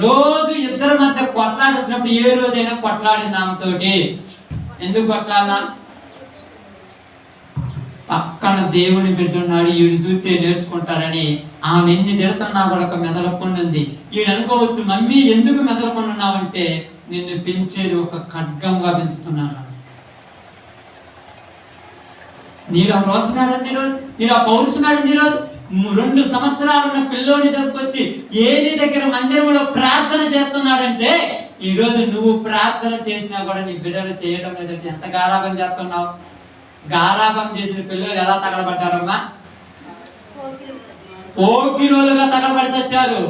రోజు ఇద్దరి మధ్య కొట్లాడి వచ్చినప్పుడు ఏ రోజైనా కొట్లాడింది ఆమెతోటి. ఎందుకు కొట్లాడినా? పక్కన దేవుని బిడ్డ ఉన్నాడు, వీడు చూస్తే నేర్చుకుంటారని ఆమె ఎన్ని తిడుతున్నా కూడా ఒక మెదలకుండా ఉంది. వీడు అనుకోవచ్చు, మమ్మీ ఎందుకు మెదలకుండా ఉన్నావంటే నిన్ను పెంచేది ఒక ఖడ్గంగా పెంచుతున్నాను. మీరు ఆ రోసగాడండి ఈరోజు, మీరు ఆ పౌరుషగాడండి ఈరోజు. 2 సంవత్సరాలు ఉన్న పిల్లోని తీసుకొచ్చి ఏలి దగ్గర మందిరంలో ప్రార్థన చేస్తున్నాడంటే ఈరోజు నువ్వు ప్రార్థన చేసినా కూడా నీ బిడ్డలు చేయడం లేదంటే ఎంత గారాబం చేస్తున్నావు. గారాబం చేసిన పిల్లలు ఎలా తగలబడ్డారమ్మా? పోకిరోలుగా తగలబడి చచ్చారు.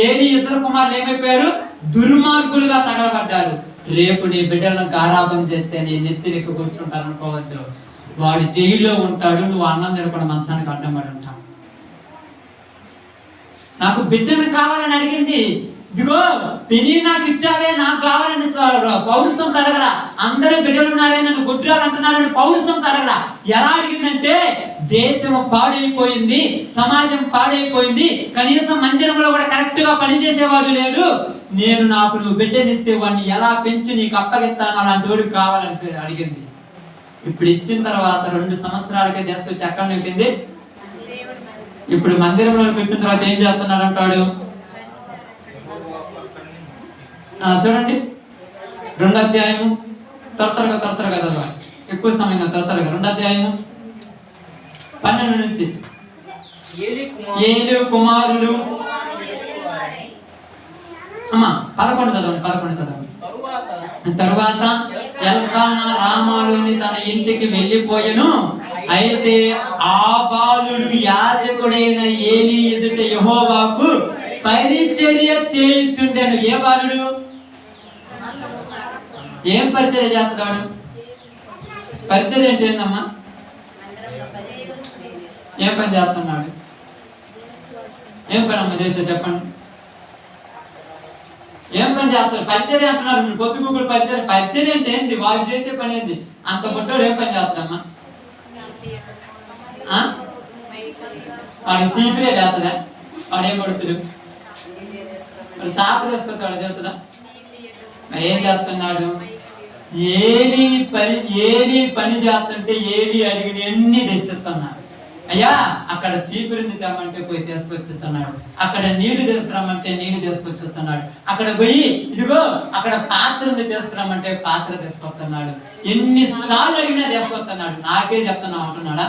ఏలి ఇద్దరు కుమారులు ఏమైపోయారు? దుర్మార్గులుగా తగలబడ్డారు. రేపు నీ బిడ్డలను గారాబం చేస్తే నీ నెత్తినెక్కి కూర్చుంటారు అనుకోవద్దు. వాడు జైల్లో ఉంటాడు, నువ్వు అన్నం తినకుండా మంచానికి అడ్డం పడి ఉంటావు. నాకు బిడ్డను కావాలని అడిగింది, ఇదిగో పెని నాకు ఇచ్చావే, నాకు కావాలని పౌరుషం తడగల. అందరూ బిడ్డలు ఉన్నారే, నన్ను గుడ్రాలు అంటున్నారని పౌరుషం తడగల. ఎలా అడిగిందంటే దేశం పాడైపోయింది, సమాజం పాడైపోయింది, కనీసం మందిరంలో కూడా కరెక్ట్ గా పనిచేసేవాడు లేడు. నాకు నువ్వు బిడ్డనిస్తే వాడిని ఎలా పెంచి నీకు అప్పగిస్తాను, అలాంటి వాడు కావాలంటే అడిగింది. ఇప్పుడు ఇచ్చిన తర్వాత 2 సంవత్సరాలకే తీసుకొచ్చి ఎక్కడ నొక్కింది. ఇప్పుడు మందిరంలోకి వచ్చిన తర్వాత ఏం చేస్తున్నాడు అంటాడు చూడండి. 2వ అధ్యాయము త్వరగా చదవాలి, ఎక్కువ సమయం త్వరగా. 2వ అధ్యాయము 12 నుంచి. ఏలి కుమారులు 11 చదవండి. తరువాత ఎల్కానా రామాలోని తన ఇంటికి వెళ్ళిపోయెను. అయితే ఆ బాలుడు యాజకుడైన ఏలి ఎదుట యెహోవాకు పరిచర్య చేయుచుండెను. ఏ బాలుడు? ఏం పరిచర్య చేస్తున్నాడు? పరిచర్య అంటే ఏందమ్మా? ఏం పని చేస్తున్నాడు? ఏం పని అమ్మ చేసే చెప్పండి. ఏం పని చేస్తారు? పరిచర్య అంటున్నారు. పొద్దుగుకులు పరిచర్య. పరిచర్య అంటే ఏంది? వాళ్ళు చేసే పని ఏంది? అంత పొట్టోడు ఏం పని చేస్తాడమ్మా? వాడికి చీపిరే చేస్తుందా? వాడు ఏం పడుతుడు? వాడు చాప తీసుకొస్తాడు చేస్తుందా? మరి ఏం చేస్తున్నాడు? ఏలి పని చేస్తుంటే ఏలి అడిగిన ఎన్ని తెచ్చిస్తున్నాడు. అయ్యా అక్కడ చీపురింది తెమ్మంటే పోయి తీసుకొచ్చిస్తున్నాడు. అక్కడ నీళ్లు తీసుకురమ్మంటే నీళ్లు తీసుకొచ్చిస్తున్నాడు. అక్కడ పోయి ఇదిగో అక్కడ పాత్ర ఉంది తీసుకురమ్మంటే పాత్ర తీసుకొస్తున్నాడు. ఎన్నిసార్లు అడిగినా తీసుకొస్తున్నాడు. నాకే చెప్తున్నావు అంటున్నాడా?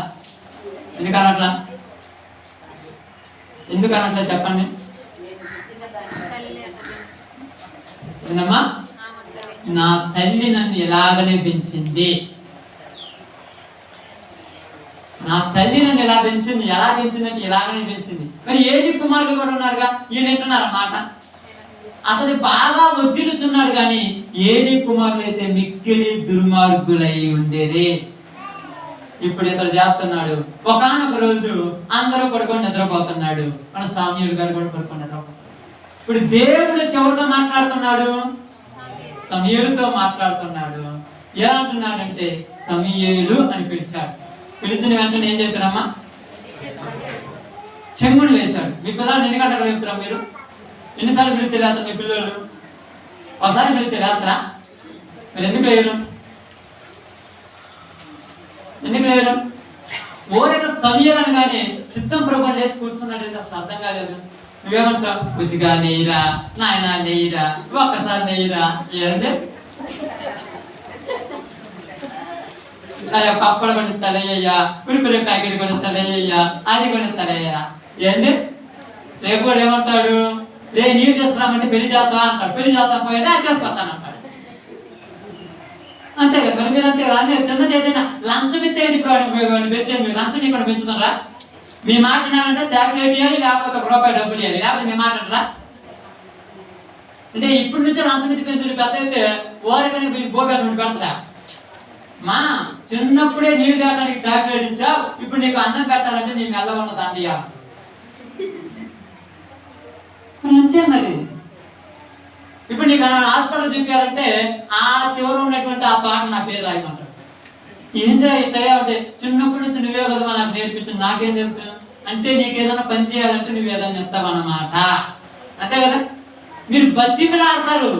ఎందుకనట్లా చెప్పండి. ఏందమ్మా? నా తల్లి నన్ను ఎలాగనే పెంచింది. నా తల్లి నన్ను ఎలా పెంచింది అంటే ఇలాగనే పెంచింది. మరి ఏలి కుమారులు కూడా ఉన్నారుగా, ఈయన వింటున్నారు మాట. అతని బాగా ఒత్తిడుచున్నాడు కానీ ఏలి కుమారులు అయితే మిక్కిలి దుర్మార్గులై ఉండేరే. ఇప్పుడు ఇతడు చేస్తున్నాడు. ఒకానొక రోజు అందరూ పడుకొని నిద్రపోతున్నాడు. మన సామ్యులు గారు కూడా పడుకొని నిద్రపోతున్నాడు. ఇప్పుడు దేవుడు ఎవరితో మాట్లాడుతున్నాడు? సమూయేలుతో మాట్లాడుతున్నాడు. ఎలా అంటున్నాడంటే సమూయేలు అని పిలిచాడు. పిలిచిన వెంటనే ఏం చేశాడమ్మా? చెంగుడు వేశాడు. మీ పిల్లలు ఎన్ని గంటలు చెప్తారా మీరు? ఎన్నిసార్లు పిలిస్తే లేస్తారు మీ పిల్లలు? ఒకసారి పిలిస్తే లేస్తారా? మీరు ఎందుకు లేరు? ఓరక సమూయేలు అనగానే చిత్తం ప్రభు లేచి కూర్చున్నాడు. అసలు అర్థం కాలేదు. నువ్వేమంటావు? బుజ్జిగా నెయ్యిరా, నాయన నెయ్యిరా, ఒక్కసారి నెయ్యిరా. ఏంటంటే పప్పడ కొని తలయ్యా, పురిపురి ప్యాకెట్ కొని తలయ్యా, అది కొని తలయ్యా. ఏంది? రేపు కూడా ఏమంటాడు? రే నీరు తీసుకురామంటే పెళ్లి చేస్తావా అంటాడు. పెళ్లి చేస్తా పోయింటే అది తీసుకొస్తాను అంటాడు. అంతే కదా. మరి మీరు అంతే కదా. మీరు చిన్నది ఏదైనా లంచం ఇచ్చేది పెంచేది. మీరు లంచం ఇక్కడ పెంచుతున్నారా? మీ మాట అంటే చాక్లెట్ ఇవ్వాలి, లేకపోతే ₹1 డబ్బులు ఇవ్వాలి, లేకపోతే మీ మాట అంటే ఇప్పటి నుంచే లంచం ఇచ్చి పెంచుడు పెద్ద అయితే ఓరకనే బోబెట్ నుండి పెడతారా? మా చిన్నప్పుడే నీళ్ళు తాగడానికి చాక్లెట్ ఇచ్చావు, ఇప్పుడు నీకు అన్నం పెట్టాలంటే నీ మెల్ల ఉన్న దండియా. మరి అంతే మరి. ఇప్పుడు నీకు హాస్పిటల్ చూపించాలంటే ఆ చివర ఉన్నటువంటి ఆ తోట నా పేరు రాయమంటాడు. ఏంద్రా ఇట్టయా అంటే చిన్నప్పటి నుంచి నువ్వే కదమ్మా నాకు నేర్పించింది, నాకేం తెలుసు అంటే నీకు ఏదైనా పని చేయాలంటే నువ్వు ఏదైనా చెప్తావన్నమాట. అంతే కదా. మీరు బతిమలాడతారు,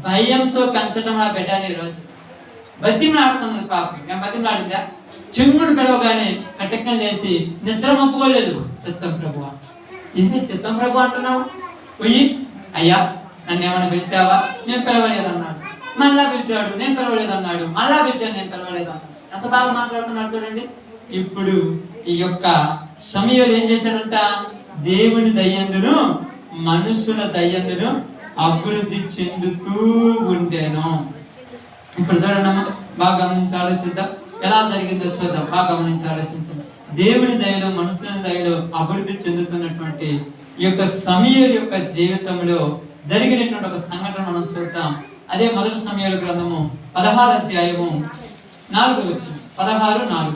భయంతో పెంచడం నా బిడ్డని ఈరోజు బతిమలాడుతున్నది పాపం. మేము బతిమలాడిందా? చెమ్మును పిలవగానే కట్టెక్కని లేసి నిద్ర మప్పుకోలేదు. చిత్తం ప్రభు, ఏంటి చిత్తం ప్రభు అంటున్నావు? పోయి అయ్యా నన్ను ఏమైనా పిలిచావా? నేను పిలవలేదన్నాడు. మళ్ళా పిలిచాడు, నేను పిలవలేదన్నాడు. మళ్ళా పిలిచాడు, నేను పిలవలేదన్నాడు. ఎంత బాగా మాట్లాడుతున్నాడు చూడండి. ఇప్పుడు ఈ యొక్క సమయంలో ఏం చేశాడంట? దేవుని దయ్యందును మనుషుల దయ్యందును అభివృద్ధి చెందుతూ ఉండేను. ఇప్పుడు చూడండి అమ్మా, బాగా గమనించి ఆలోచిద్దాం. ఎలా జరిగిందో చూద్దాం. బాగా గమనించి ఆలోచించండి. దేవుని దయలో మనుషుల దయలో అభివృద్ధి చెందుతున్నటువంటి ఈ యొక్క సమయల యొక్క జీవితంలో జరిగినటువంటి ఒక సంఘటన మనం చూద్దాం. అదే మొదటి సమయాల గ్రంథము 16 అధ్యాయము 4 వచ్చింది. 16:4.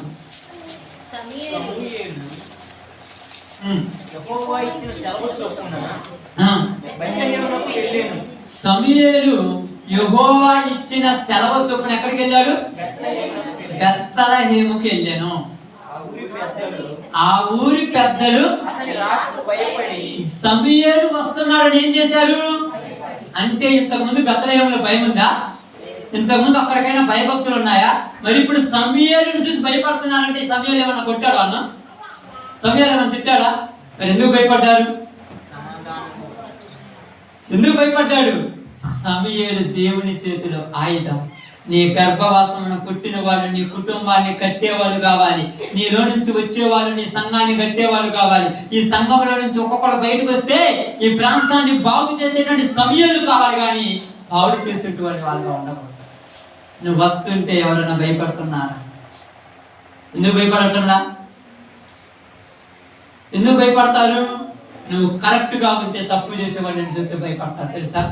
సమూయేలు యెహోవా ఇచ్చిన సెలవు చొప్పున ఎక్కడికి వెళ్ళాడు? బెత్లెహేముకి వెళ్ళాను. ఆ ఊరి పెద్దలు సమూయేలు వస్తున్నాడు ఏం చేశారు అంటే, ఇంతకుముందు బెత్లెహేములో భయం ఉందా? ఇంతకుముందు అక్కడికైనా భయభక్తులు ఉన్నాయా? మరి ఇప్పుడు సమూయేలుని చూసి భయపడుతున్నారంటే సమూయేలు ఏమన్నా కొట్టాడు అన్న? సమూయేలు ఏమన్నా తిట్టాడా? మరి ఎందుకు భయపడ్డారు? ఎందుకు భయపడ్డాడు? సమూయేలు దేవుని చేతిలో ఆయుధం. నీ గర్భవాసమున పుట్టిన వాళ్ళు నీ కుటుంబాన్ని కట్టేవాళ్ళు కావాలి. నీలో నుంచి వచ్చేవాళ్ళు నీ సంఘాన్ని కట్టేవాళ్ళు కావాలి. ఈ సంఘంలో నుంచి ఒక్కొక్కరు బయటకు వస్తే ఈ ప్రాంతాన్ని బాగు చేసేటువంటి సమూయేలు కావాలి, కానీ పాడు చేసేటువంటి వాళ్ళుగా ఉండకూడదు. నువ్వు వస్తుంటే ఎవరైనా భయపడుతున్నారా? ఎందుకు భయపడటంలా? ఎందుకు భయపడతారు? నువ్వు కరెక్ట్ గా ఉంటే తప్పు చేసేవాడిని చూస్తే భయపడతారు, తెలుసా?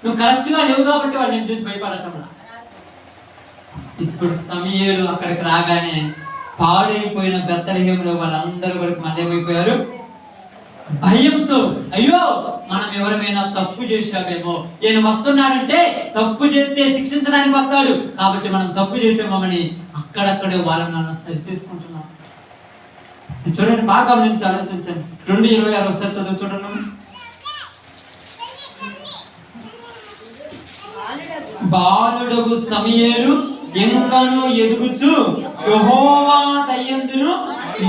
నువ్వు కరెక్ట్ గా లేవు కాబట్టి వాడిని చూసి భయపడటంలా. ఇప్పుడు సమూయేలు అక్కడికి రాగానే పాడైపోయిన బెత్లెహేములో వాళ్ళందరూ వరకు మళ్ళీ ఏమైపోయారు? భయంతో, అయ్యో మనం ఎవరైనా తప్పు చేశామేమో, ఈయన వస్తున్నాడంటే తప్పు చేస్తే శిక్షించడానికి వస్తాడు కాబట్టి మనం తప్పు చేసామని అక్కడక్కడే వాళ్ళని సరి చేసుకుంటున్నాం. చూడండి, బాగా గమనించి ఆలోచించండి. 2:26 ఒకసారి చదువు చూడండి. బాలుడగు సమూయేలు ఇంకను ఎదుగుచు యెహోవా దయ్యందును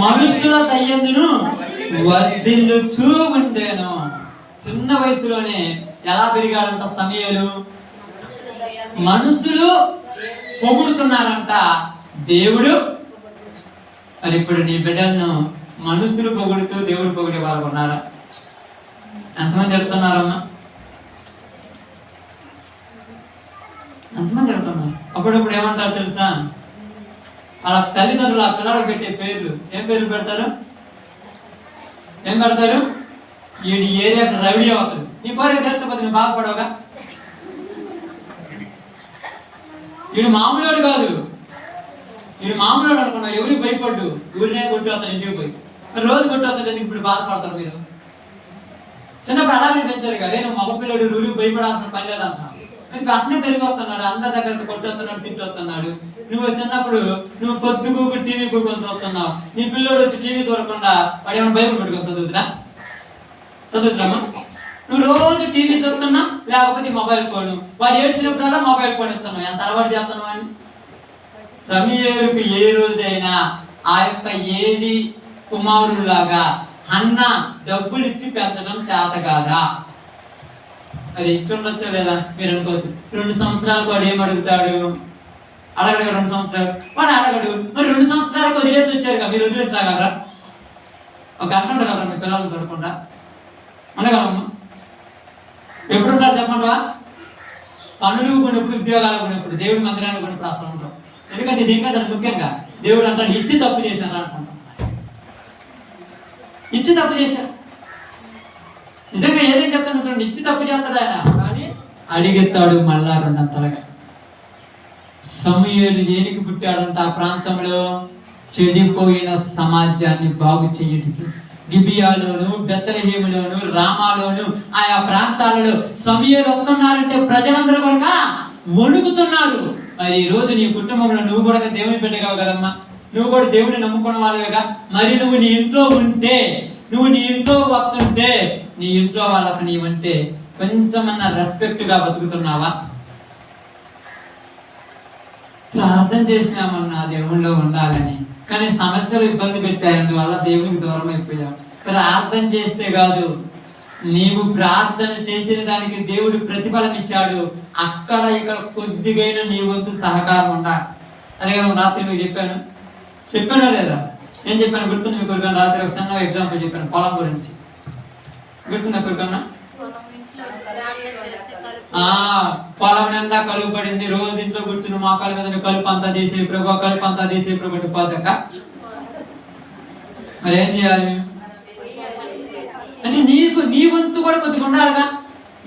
మనుషుల దయ్యందును వర్ధిల్లుచూ ఉండేను. చిన్న వయసులోనే ఎలా పెరిగాడంట సమూయేలు? మనుషులు పొగుడుతున్నారంట, దేవుడు. మరి ఇప్పుడు నీ బిడ్డలను మనుషులు పొగుడుతూ దేవుడు పొగిడే వాళ్ళు ఉన్నారా? ఎంతమంది చెప్తున్నారమ్మా? ఎంతమంది చెప్తున్నారు? అప్పుడప్పుడు ఏమంటారు తెలుసా? వాళ్ళ తల్లిదండ్రులు ఆ పిల్లలకు పెట్టే పేర్లు ఏం పేర్లు పెడతారు? ఏం పెడతారు? ఈ ఏరియాకి రౌడీ అవుతాడు. నీ పేరు తెలిసిపోతే నువ్వు బాగుపడవుగా. వీడు మామూలుడు కాదు, వీడు మామూలుడు అనుకున్నావు. ఎవరికి భయపడ్డు, ఊరినే కొట్టు అతను ఇంటికి పోయి. మరి రోజు కొట్టు అతను ఎందుకు ఇప్పుడు బాధపడతారు మీరు? చిన్నప్పుడు అలాగే పెంచారు కదా, నువ్వు మగ పిల్లడు ఊరికి భయపడాల్సిన పని లేదంట. మరి అట్నే పెరిగొస్తున్నాడు, అందరి దగ్గర కొట్టొస్తున్నాడు, తిట్టొస్తున్నాడు. నువ్వు చిన్నప్పుడు నువ్వు పొద్దుకు టీవీ కూర్చొని చూస్తున్నావు. నీ పిల్లోడు వచ్చి టీవీ చూడకుండా వాడు ఏమైనా బైబిల్ పెట్టుకొని చదువుతురామా? నువ్వు రోజు టీవీ చూస్తున్నా, లేకపోతే మొబైల్ ఫోన్. వాడు ఏడ్చినప్పుడల్లా మొబైల్ ఫోన్ ఇస్తున్నావు. ఎంత అలవాటు చేస్తున్నావు అని. సమూయేలుకు ఏ రోజైనా ఆ యొక్క ఏలి కుమారులాగా అన్న డబ్బులు ఇచ్చి పెంచడం చేత కాదా? మరి ఇచ్చి ఉండొచ్చో లేదా మీరు అనుకోవచ్చు. 2 సంవత్సరాలకు వాడు ఏం అడుగుతాడు? అడగడు. 2 సంవత్సరాలు వాడు అడగడు. మరి 2 సంవత్సరాలకు వదిలేసి వచ్చారు కదా, మీరు వదిలేసి రాగలరా? ఒక గంట ఉండగలరా మీ పిల్లలు చూడకుండా? ఉండగలమ్మా? ఎప్పుడుంటారు చెప్పండి? పనులు కొన్నప్పుడు, ఉద్యోగాలు కొన్నప్పుడు, దేవుడి మందిరాన్ని కొన్నప్పుడు అసలు ఉంటాం. ఎందుకంటే దీనికంటే అది ముఖ్యంగా దేవుడు అంటాడు ఇచ్చి తప్పు చేశాను అనుకుంటాం. ఇచ్చి తప్పు చేశారు. నిజంగా ఏదేం చెప్తాను చూడండి, ఇచ్చి తప్పు చేస్తాడు ఆయన, కానీ అడిగెత్తాడు మళ్ళా 2 అంతలుగా. సమూయేలు దేనికి పుట్టాడంట? ఆ ప్రాంతంలో చెడిపోయిన సమాజాన్ని బాగు చేయడానికి. గిబియాలోను, బెత్లెహేములోను, రామాలోను ఆయా ప్రాంతాలలో సమూయేలు వస్తున్నారంటే ప్రజలందరూ కూడా వణుకుతున్నారు. మరి ఈ రోజు నీ కుటుంబంలో నువ్వు కూడా దేవుని బిడ్డగావు కదమ్మా, నువ్వు కూడా దేవుని నమ్ముకున్న వాళ్ళుగా. మరి నువ్వు నీ ఇంట్లో ఉంటే, నువ్వు నీ ఇంట్లో వస్తుంటే, నీ ఇంట్లో వాళ్ళకు నీవంటే కొంచెమన్నా రెస్పెక్ట్ గా బతుకుతున్నావా? ప్రార్థన చేసినామన్నా దేవుళ్ళో ఉండాలని, కానీ సమస్యలు ఇబ్బంది పెట్టాయి, అందువల్ల దేవునికి దూరం అయిపోయావు. ప్రార్థన చేస్తే కాదు, నీవు ప్రార్థన చేసిన దానికి దేవుడు ప్రతిఫలం ఇచ్చాడు. అక్కడ ఇక్కడ కొద్దిగైనా నీ వంతు సహకారం ఉండాలి. అదే కదా రాత్రి మీకు చెప్పానో లేదా? నేను చెప్పాను గుర్తుంది మీకు? కొడుకన్నా రాత్రి ఒక చిన్న ఎగ్జాంపుల్ చెప్పాను పొలం గురించి. గుర్తుందా కొడుకన్నా? పొలం నిండా కలుపు పడింది, రోజు ఇంట్లో కూర్చుని మోకాల మీద కలుపు అంతా తీసే ప్రభు, కలుపు అంతా తీసే ప్రభు పోతాక మరి ఏం చేయాలి అంటే నీ వంతు కూడా కొద్దిగా ఉండాలిగా,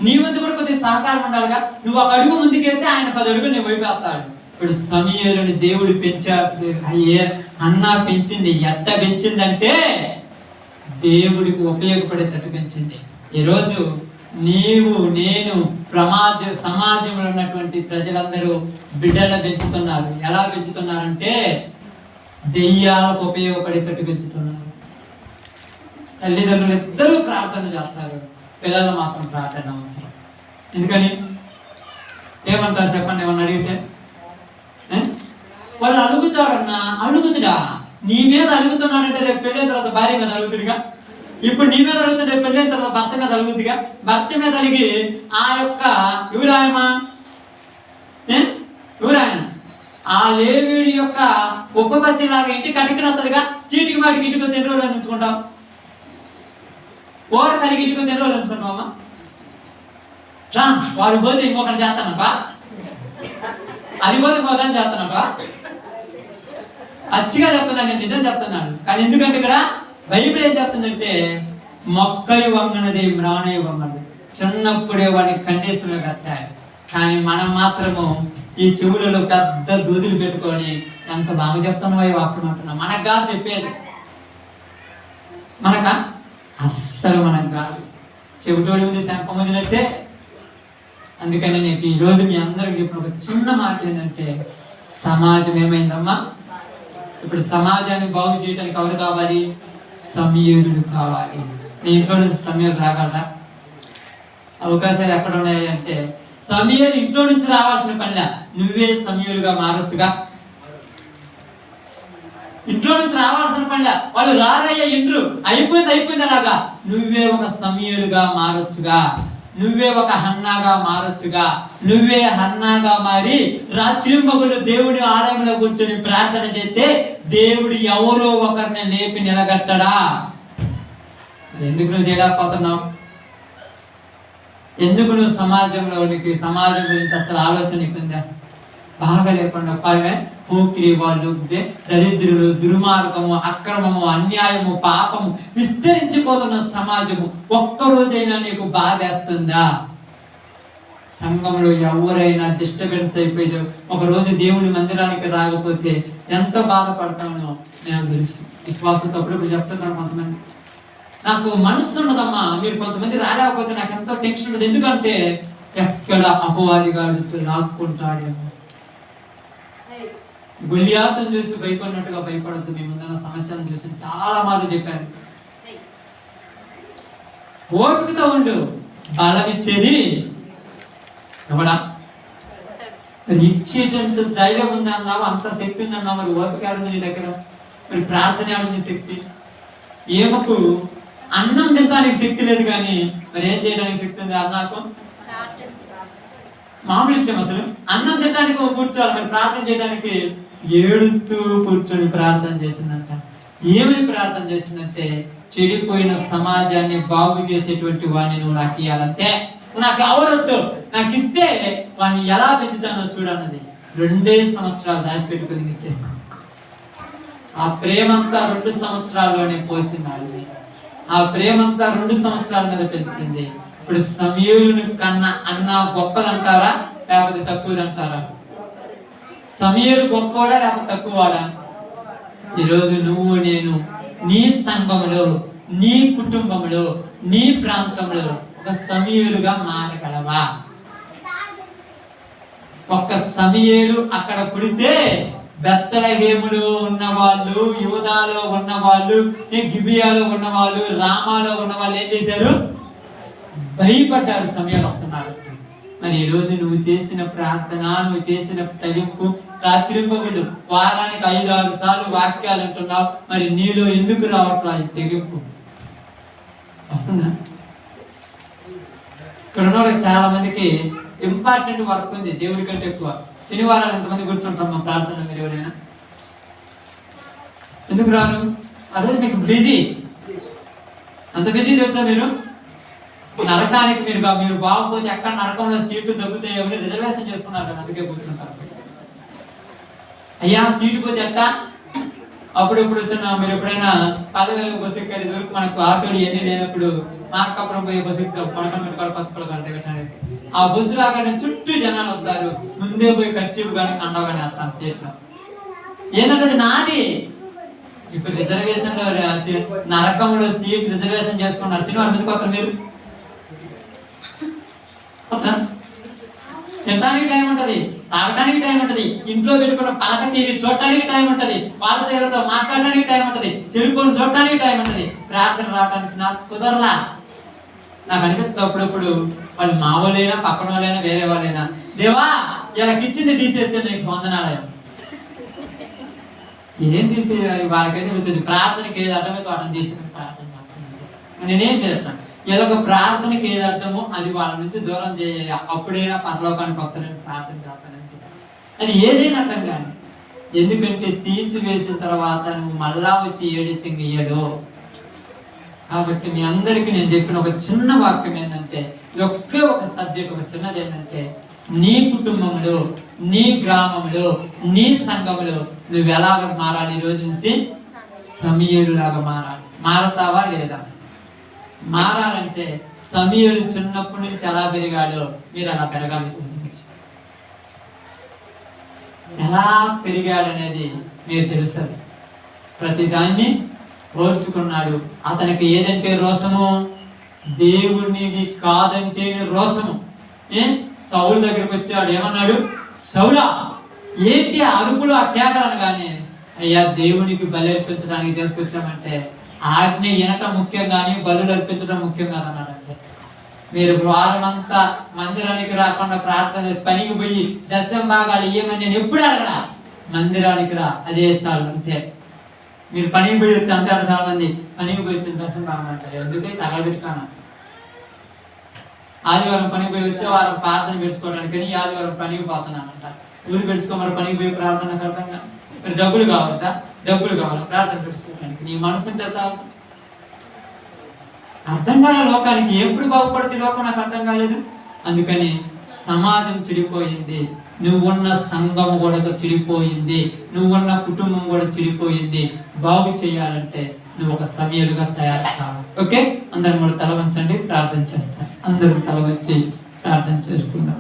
నీ వంతు కూడా కొద్దిగా సహకారం ఉండాలిగా. నువ్వు ఒక అడుగు ముందుకెళ్తే ఆయన 10 అడుగులు నీ వైపు వేస్తాడు. ఇప్పుడు సమూయేలుని దేవుడు పెంచాడు, అన్నా పెంచింది. ఎట్ట పెంచిందంటే దేవుడికి ఉపయోగపడేటట్టు పెంచింది. ఈరోజు నీవు నేను సమాజంలో ఉన్నటువంటి ప్రజలందరూ బిడ్డలను పెంచుతున్నారు. ఎలా పెంచుతున్నారంటే దెయ్యాలకు ఉపయోగపడేటట్టు పెంచుతున్నారు. తల్లిదండ్రులు ఇద్దరూ ప్రార్థన చేస్తారు, పిల్లలు మాత్రం ప్రార్థన అవసరం. ఎందుకని ఏమంటారు చెప్పండి? ఏమన్నా అడిగితే వాళ్ళు అడుగుతాడన్నా, అడుగుతుడా నీ మీద అడుగుతున్నాడంటే రేపు పెళ్ళైన తర్వాత భార్య మీద అడుగుతుడిగా. ఇప్పుడు నీ మీద అడుగుతుంటే రేపు పెళ్ళైన తర్వాత భర్త మీద అడుగుద్దిగా. భర్త మీద అడిగి ఆ యొక్క ఎవరాయమా ఆ లేవీడి యొక్క ఉపపత్తి లాగా ఇంటికి అడిగినట్టుగా చీటికి మాటికి ఇంటికి వస్తే ఎన్ని రోజులు ఉంచుకుంటాం? ఓర కలిగి ఇంటికి వస్తే ఎన్ని రోజులు ఉంచుకుంటామమ్మా? వాడు పోతే ఇంకొకటి చేస్తానబ్బా, అది పోతే ఇంకొకటి చేస్తానబ్బా. పచ్చిగా చెప్తున్నాను, నేను నిజం చెప్తున్నాను. కానీ ఎందుకంటే ఇక్కడ బైబిల్ ఏం చెప్తుందంటే మొక్కలు వంగనది మ్రాణయ్య వంగనది. చిన్నప్పుడే వాడిని కండిషన్లో కట్టాలి. కానీ మనం మాత్రము ఈ చెవులలో పెద్ద దూదులు పెట్టుకొని ఎంత బాగా చెప్తున్నావో వాక్యం అంటున్నాం. మనకు కాదు చెప్పేది, మనక అస్సలు మనకు కాదు. చెవిటోడి మీద శంఖ మొదినట్టే. అందుకని నేను ఈరోజు మీ అందరికి చెప్పిన ఒక చిన్న మాట ఏంటంటే, సమాజం ఏమైందమ్మా? ఇప్పుడు సమాజాన్ని బాగు చేయడానికి ఎవరు కావాలి? సమూయేలుడు కావాలి. నీ ఇంట్లో నుంచి సమూయేలు రాగలరా? అవకాశాలు ఎక్కడ ఉన్నాయి అంటే సమూయేలు ఇంట్లో నుంచి రావాల్సిన పనిలా, నువ్వే సమూయేలుగా మారొచ్చుగా. ఇంట్లో నుంచి రావాల్సిన పనిలా, వాళ్ళు రారయ్యా ఇంట్లో అయిపోయింది అలాగా. నువ్వే ఒక సమూయేలుగా మారొచ్చుగా, నువ్వే ఒక హన్నాగా మారొచ్చుగా. నువ్వే హన్నాగా మారి రాత్రింబగులు దేవుడి ఆలయంలో కూర్చొని ప్రార్థన చేస్తే దేవుడు ఎవరో ఒకరిని లేపి నిలగట్టడా? ఎందుకు నువ్వు చేయలేకపోతున్నావు? ఎందుకు నువ్వు సమాజంలోనికి సమాజం గురించి అసలు ఆలోచన ఉందా? బాగా లేకుండా పోకిరి వాళ్ళు, దరిద్రులు, దుర్మార్గము, అక్రమము, అన్యాయము, పాపము విస్తరించిపోతున్న సమాజము ఒక్కరోజైనా నీకు బాధేస్తుందా? సంఘంలో ఎవరైనా డిస్టర్బెన్స్ అయిపోయి ఒక రోజు దేవుని మందిరానికి రాకపోతే ఎంత బాధపడతానో నాకు తెలుసు. విశ్వాసంతో అప్పుడప్పుడు చెప్తున్నారు కొంతమంది, నాకు మనసు ఉండదమ్మా, మీరు కొంతమంది రాలేకపోతే నాకు ఎంతో టెన్షన్ ఉండదు. ఎందుకంటే ఎక్కడ అపవాదిగాడు లాక్కుంటాడేమో. గొల్లియాతును చూసి భయపడినట్టుగా భయపడద్దు. మీ ముందున్న సమస్యలను చూసి చాలా మార్లు చెప్పాను. ఓపికతో ఉండు. బలం ఇచ్చేది ఎవడా? ఇచ్చేటంత ధైర్యం ఉంది అన్నావు, అంత శక్తి ఉంది అన్నావు. మరి ఓపిక ఆడుంది నీ దగ్గర? మరి ప్రార్థన ఆడుంది శక్తి? ఏమకు అన్నం తినడానికి శక్తి లేదు, కానీ మరి ఏం చేయడానికి శక్తి ఉంది? అన్నాకు మామూలు విషయం. అసలు అన్నం తినడానికి కూర్చోవాలి, మరి ప్రార్థన చేయడానికి ఏడుస్తూ కూర్చొని ప్రార్థన చేసిందంట. ఏమని ప్రార్థన చేసిందంటే, చెడిపోయిన సమాజాన్ని బాగు చేసేటువంటి వాడిని నువ్వు నాకు ఇవ్వాలంటే, నాకు ఎవరొద్దు, నాకు ఇస్తే వాడిని ఎలా పెంచుతానో చూడన్నది 2 సంవత్సరాలు దాచిపెట్టుకుని ఇచ్చేసాను. ఆ ప్రేమంతా 2 సంవత్సరాల్లోనే పోసింది. ఆ ప్రేమంతా 2 సంవత్సరాల మీద పెంచింది. ఇప్పుడు సమూయేలుని కన్నా అన్న గొప్పదంటారా లేకపోతే తక్కువదంటారా? సమూయేలు గొప్పవాడా లేకపోతే తక్కువవాడా? ఈరోజు నువ్వు నేను నీ సంఘంలో నీ కుటుంబంలో, నీ ప్రాంతంలో ఒక సమూయేలుగా మారగలవా? ఒక్క సమూయేలు అక్కడ పుడితే బెత్లెహేములో ఉన్నవాళ్ళు, యూదాలో ఉన్నవాళ్ళు, గిబియాలో ఉన్నవాళ్ళు, రామాలో ఉన్నవాళ్ళు ఏం చేశారు? భయపడ్డారు. సమూయేలు వస్తున్నారు. మరి ఈ రోజు నువ్వు చేసిన ప్రార్థన, నువ్వు చేసిన తలింపు, రాత్రింపగలు వారానికి 5-6 సార్లు వాక్యాలు అంటున్నావు, మరి నీలో ఎందుకు రావట్లా ఈ తెగింపు? వస్తుందా? ఇక్కడ ఉన్న వాళ్ళకి చాలా మందికి ఇంపార్టెంట్ వర్క్ ఉంది దేవుడి కంటే ఎక్కువ. శనివారాలు ఎంతమంది కూర్చుంటాం మా ప్రార్థన? మీరు ఎవరైనా ఎందుకు రాను? ఆ రోజు మీకు బిజీ, అంత బిజీ తెలుసా? మీరు నరకానికి మీరు బాగుపోతే ఎక్కడ నరకంలో సీట్లు దొబ్బుతాయో రిజర్వేషన్ చేసుకున్నారు కదా, అందుకే కూర్చుంటారు. అయ్యా సీటు పోతే ఎట్టా? అప్పుడప్పుడు వచ్చిన మీరు ఎప్పుడైనా పల్లెవేలు బస్సు ఎక్కారు, ఇదివరకు మనకు ఆటోలు ఎన్ని లేనప్పుడు మార్కాపురం పోయే బస్సు ఎక్కుతారు, కొనకం పథకాలు కట్టడానికి. ఆ బస్సు రాగానే చుట్టూ జనాలు వస్తారు, ముందే పోయి ఖర్చు కానీ కండవ కానీ వేస్తాను సీట్లో. ఏంటంటే నాది. ఇప్పుడు రిజర్వేషన్ లో నరకంలో సీట్ రిజర్వేషన్ చేసుకున్నారు. సినిమా ఎందుకు వస్తారు మీరు? తినడానికి టైం ఉంటది, తాగడానికి టైం ఉంటది, ఇంట్లో పెట్టుకున్న పలక టీవీ చూడటానికి టైం ఉంటది, వాళ్ళ దగ్గరతో మాట్లాడడానికి టైం ఉంటది, సెల్ ఫోన్ చూడటానికి టైం ఉంటది. ప్రార్థన రావడానికి నాకు కుదరలా. నాకు అనిపిస్తుంది అప్పుడప్పుడు వాళ్ళు మా వాళ్ళైనా, పక్కన వాళ్ళైనా, వేరే వాళ్ళైనా, దేవా ఇలా కిచెన్ తీసేస్తే నీకు వందనాలయం. ఏం తీసేయాలి? వాళ్ళకైతే తెలుస్తుంది ప్రార్థనకి ఏది అర్థమైతే వాటిని తీసేది ప్రార్థన. నేనేం చేస్తాను? ఇలాగ ప్రార్థనకి ఏది అర్థమో అది వాళ్ళ నుంచి దూరం చేయాలి. అప్పుడైనా పరలోకానికి వస్తానని ప్రార్థన చేస్తానంటే అది ఏదైనా అర్థం కానీ. ఎందుకంటే తీసివేసిన తర్వాత నువ్వు మళ్ళా వచ్చి ఏడితే ఇయ్యడు. కాబట్టి మీ అందరికీ నేను చెప్పిన ఒక చిన్న వాక్యం ఏంటంటే, ఒకే ఒక సబ్జెక్ట్, ఒక చిన్నది ఏంటంటే, నీ కుటుంబంలో, నీ గ్రామంలో, నీ సంఘంలో నువ్వు ఎలాగ మారాలి? ఈ రోజు నుంచి సమూయేలులాగా మారాలి. మారతావా లేదా? మారాలంటే సమూయేలు చిన్నప్పటి నుంచి ఎలా పెరిగాడో మీరు అలా పెరగాలి. ఎలా పెరిగాడనేది మీరు తెలుస్తుంది. ప్రతిదాన్ని ఓర్చుకున్నాడు. అతనికి ఏదంటే రోషము? దేవుడిని కాదంటేనే రోషము. సౌలు దగ్గరికి వచ్చాడు, ఏమన్నాడు? సౌలా ఏంటి అరుపులు, ఆ కేకలు అనగానే, అయ్యా దేవునికి బలి అర్పించడానికి తీసుకొచ్చామంటే ఆజ్ఞ వినటం ముఖ్యం కానీ బలులు అర్పించడం ముఖ్యం కాదన్నాడు. అంతే. మీరు వారమంతా మందిరానికి రాకుండా ప్రార్థన చేసి పనికి పోయి దశం భాగాలు ఇయ్యమని నేను ఎప్పుడు అడగడా. మందిరానికి రా, అదే చాలు. అంతే. మీరు పనికి పోయి వచ్చి అంటారు చాలా మంది, పనికి పోయి వచ్చిన దశం భాగం అంటారు. ఎందుకై తగలబెట్టుకున్నా. ఆదివారం పనికి పోయి వచ్చే వారం ప్రార్థన పెట్టుకోవడానికి కానీ ఆదివారం పనికి పోతున్నానంట. ఊరు పెట్టుకోమని పనికి పోయి ప్రార్థనకు అర్థంగా. మరి డబ్బులు కావద్దా? డబ్బులు కావాలి ప్రార్థన పెట్టుకోవడానికి. నీ మనసు ఉంటే చాలు. అర్థం కాలే లోకానికి. ఎప్పుడు బాగుపడుతుంది లోకం? నాకు అర్థం కాలేదు. అందుకని సమాజం చెడిపోయింది, నువ్వున్న సంఘం కూడా చెడిపోయింది, నువ్వున్న కుటుంబం కూడా చెడిపోయింది. బాగు చేయాలంటే నువ్వు ఒక సమూయేలుగా తయారు కావాలి. ఓకే, అందరం కూడా తల వంచండి, ప్రార్థన చేస్తాం. అందరూ తల వంచి ప్రార్థన చేసుకుందాం.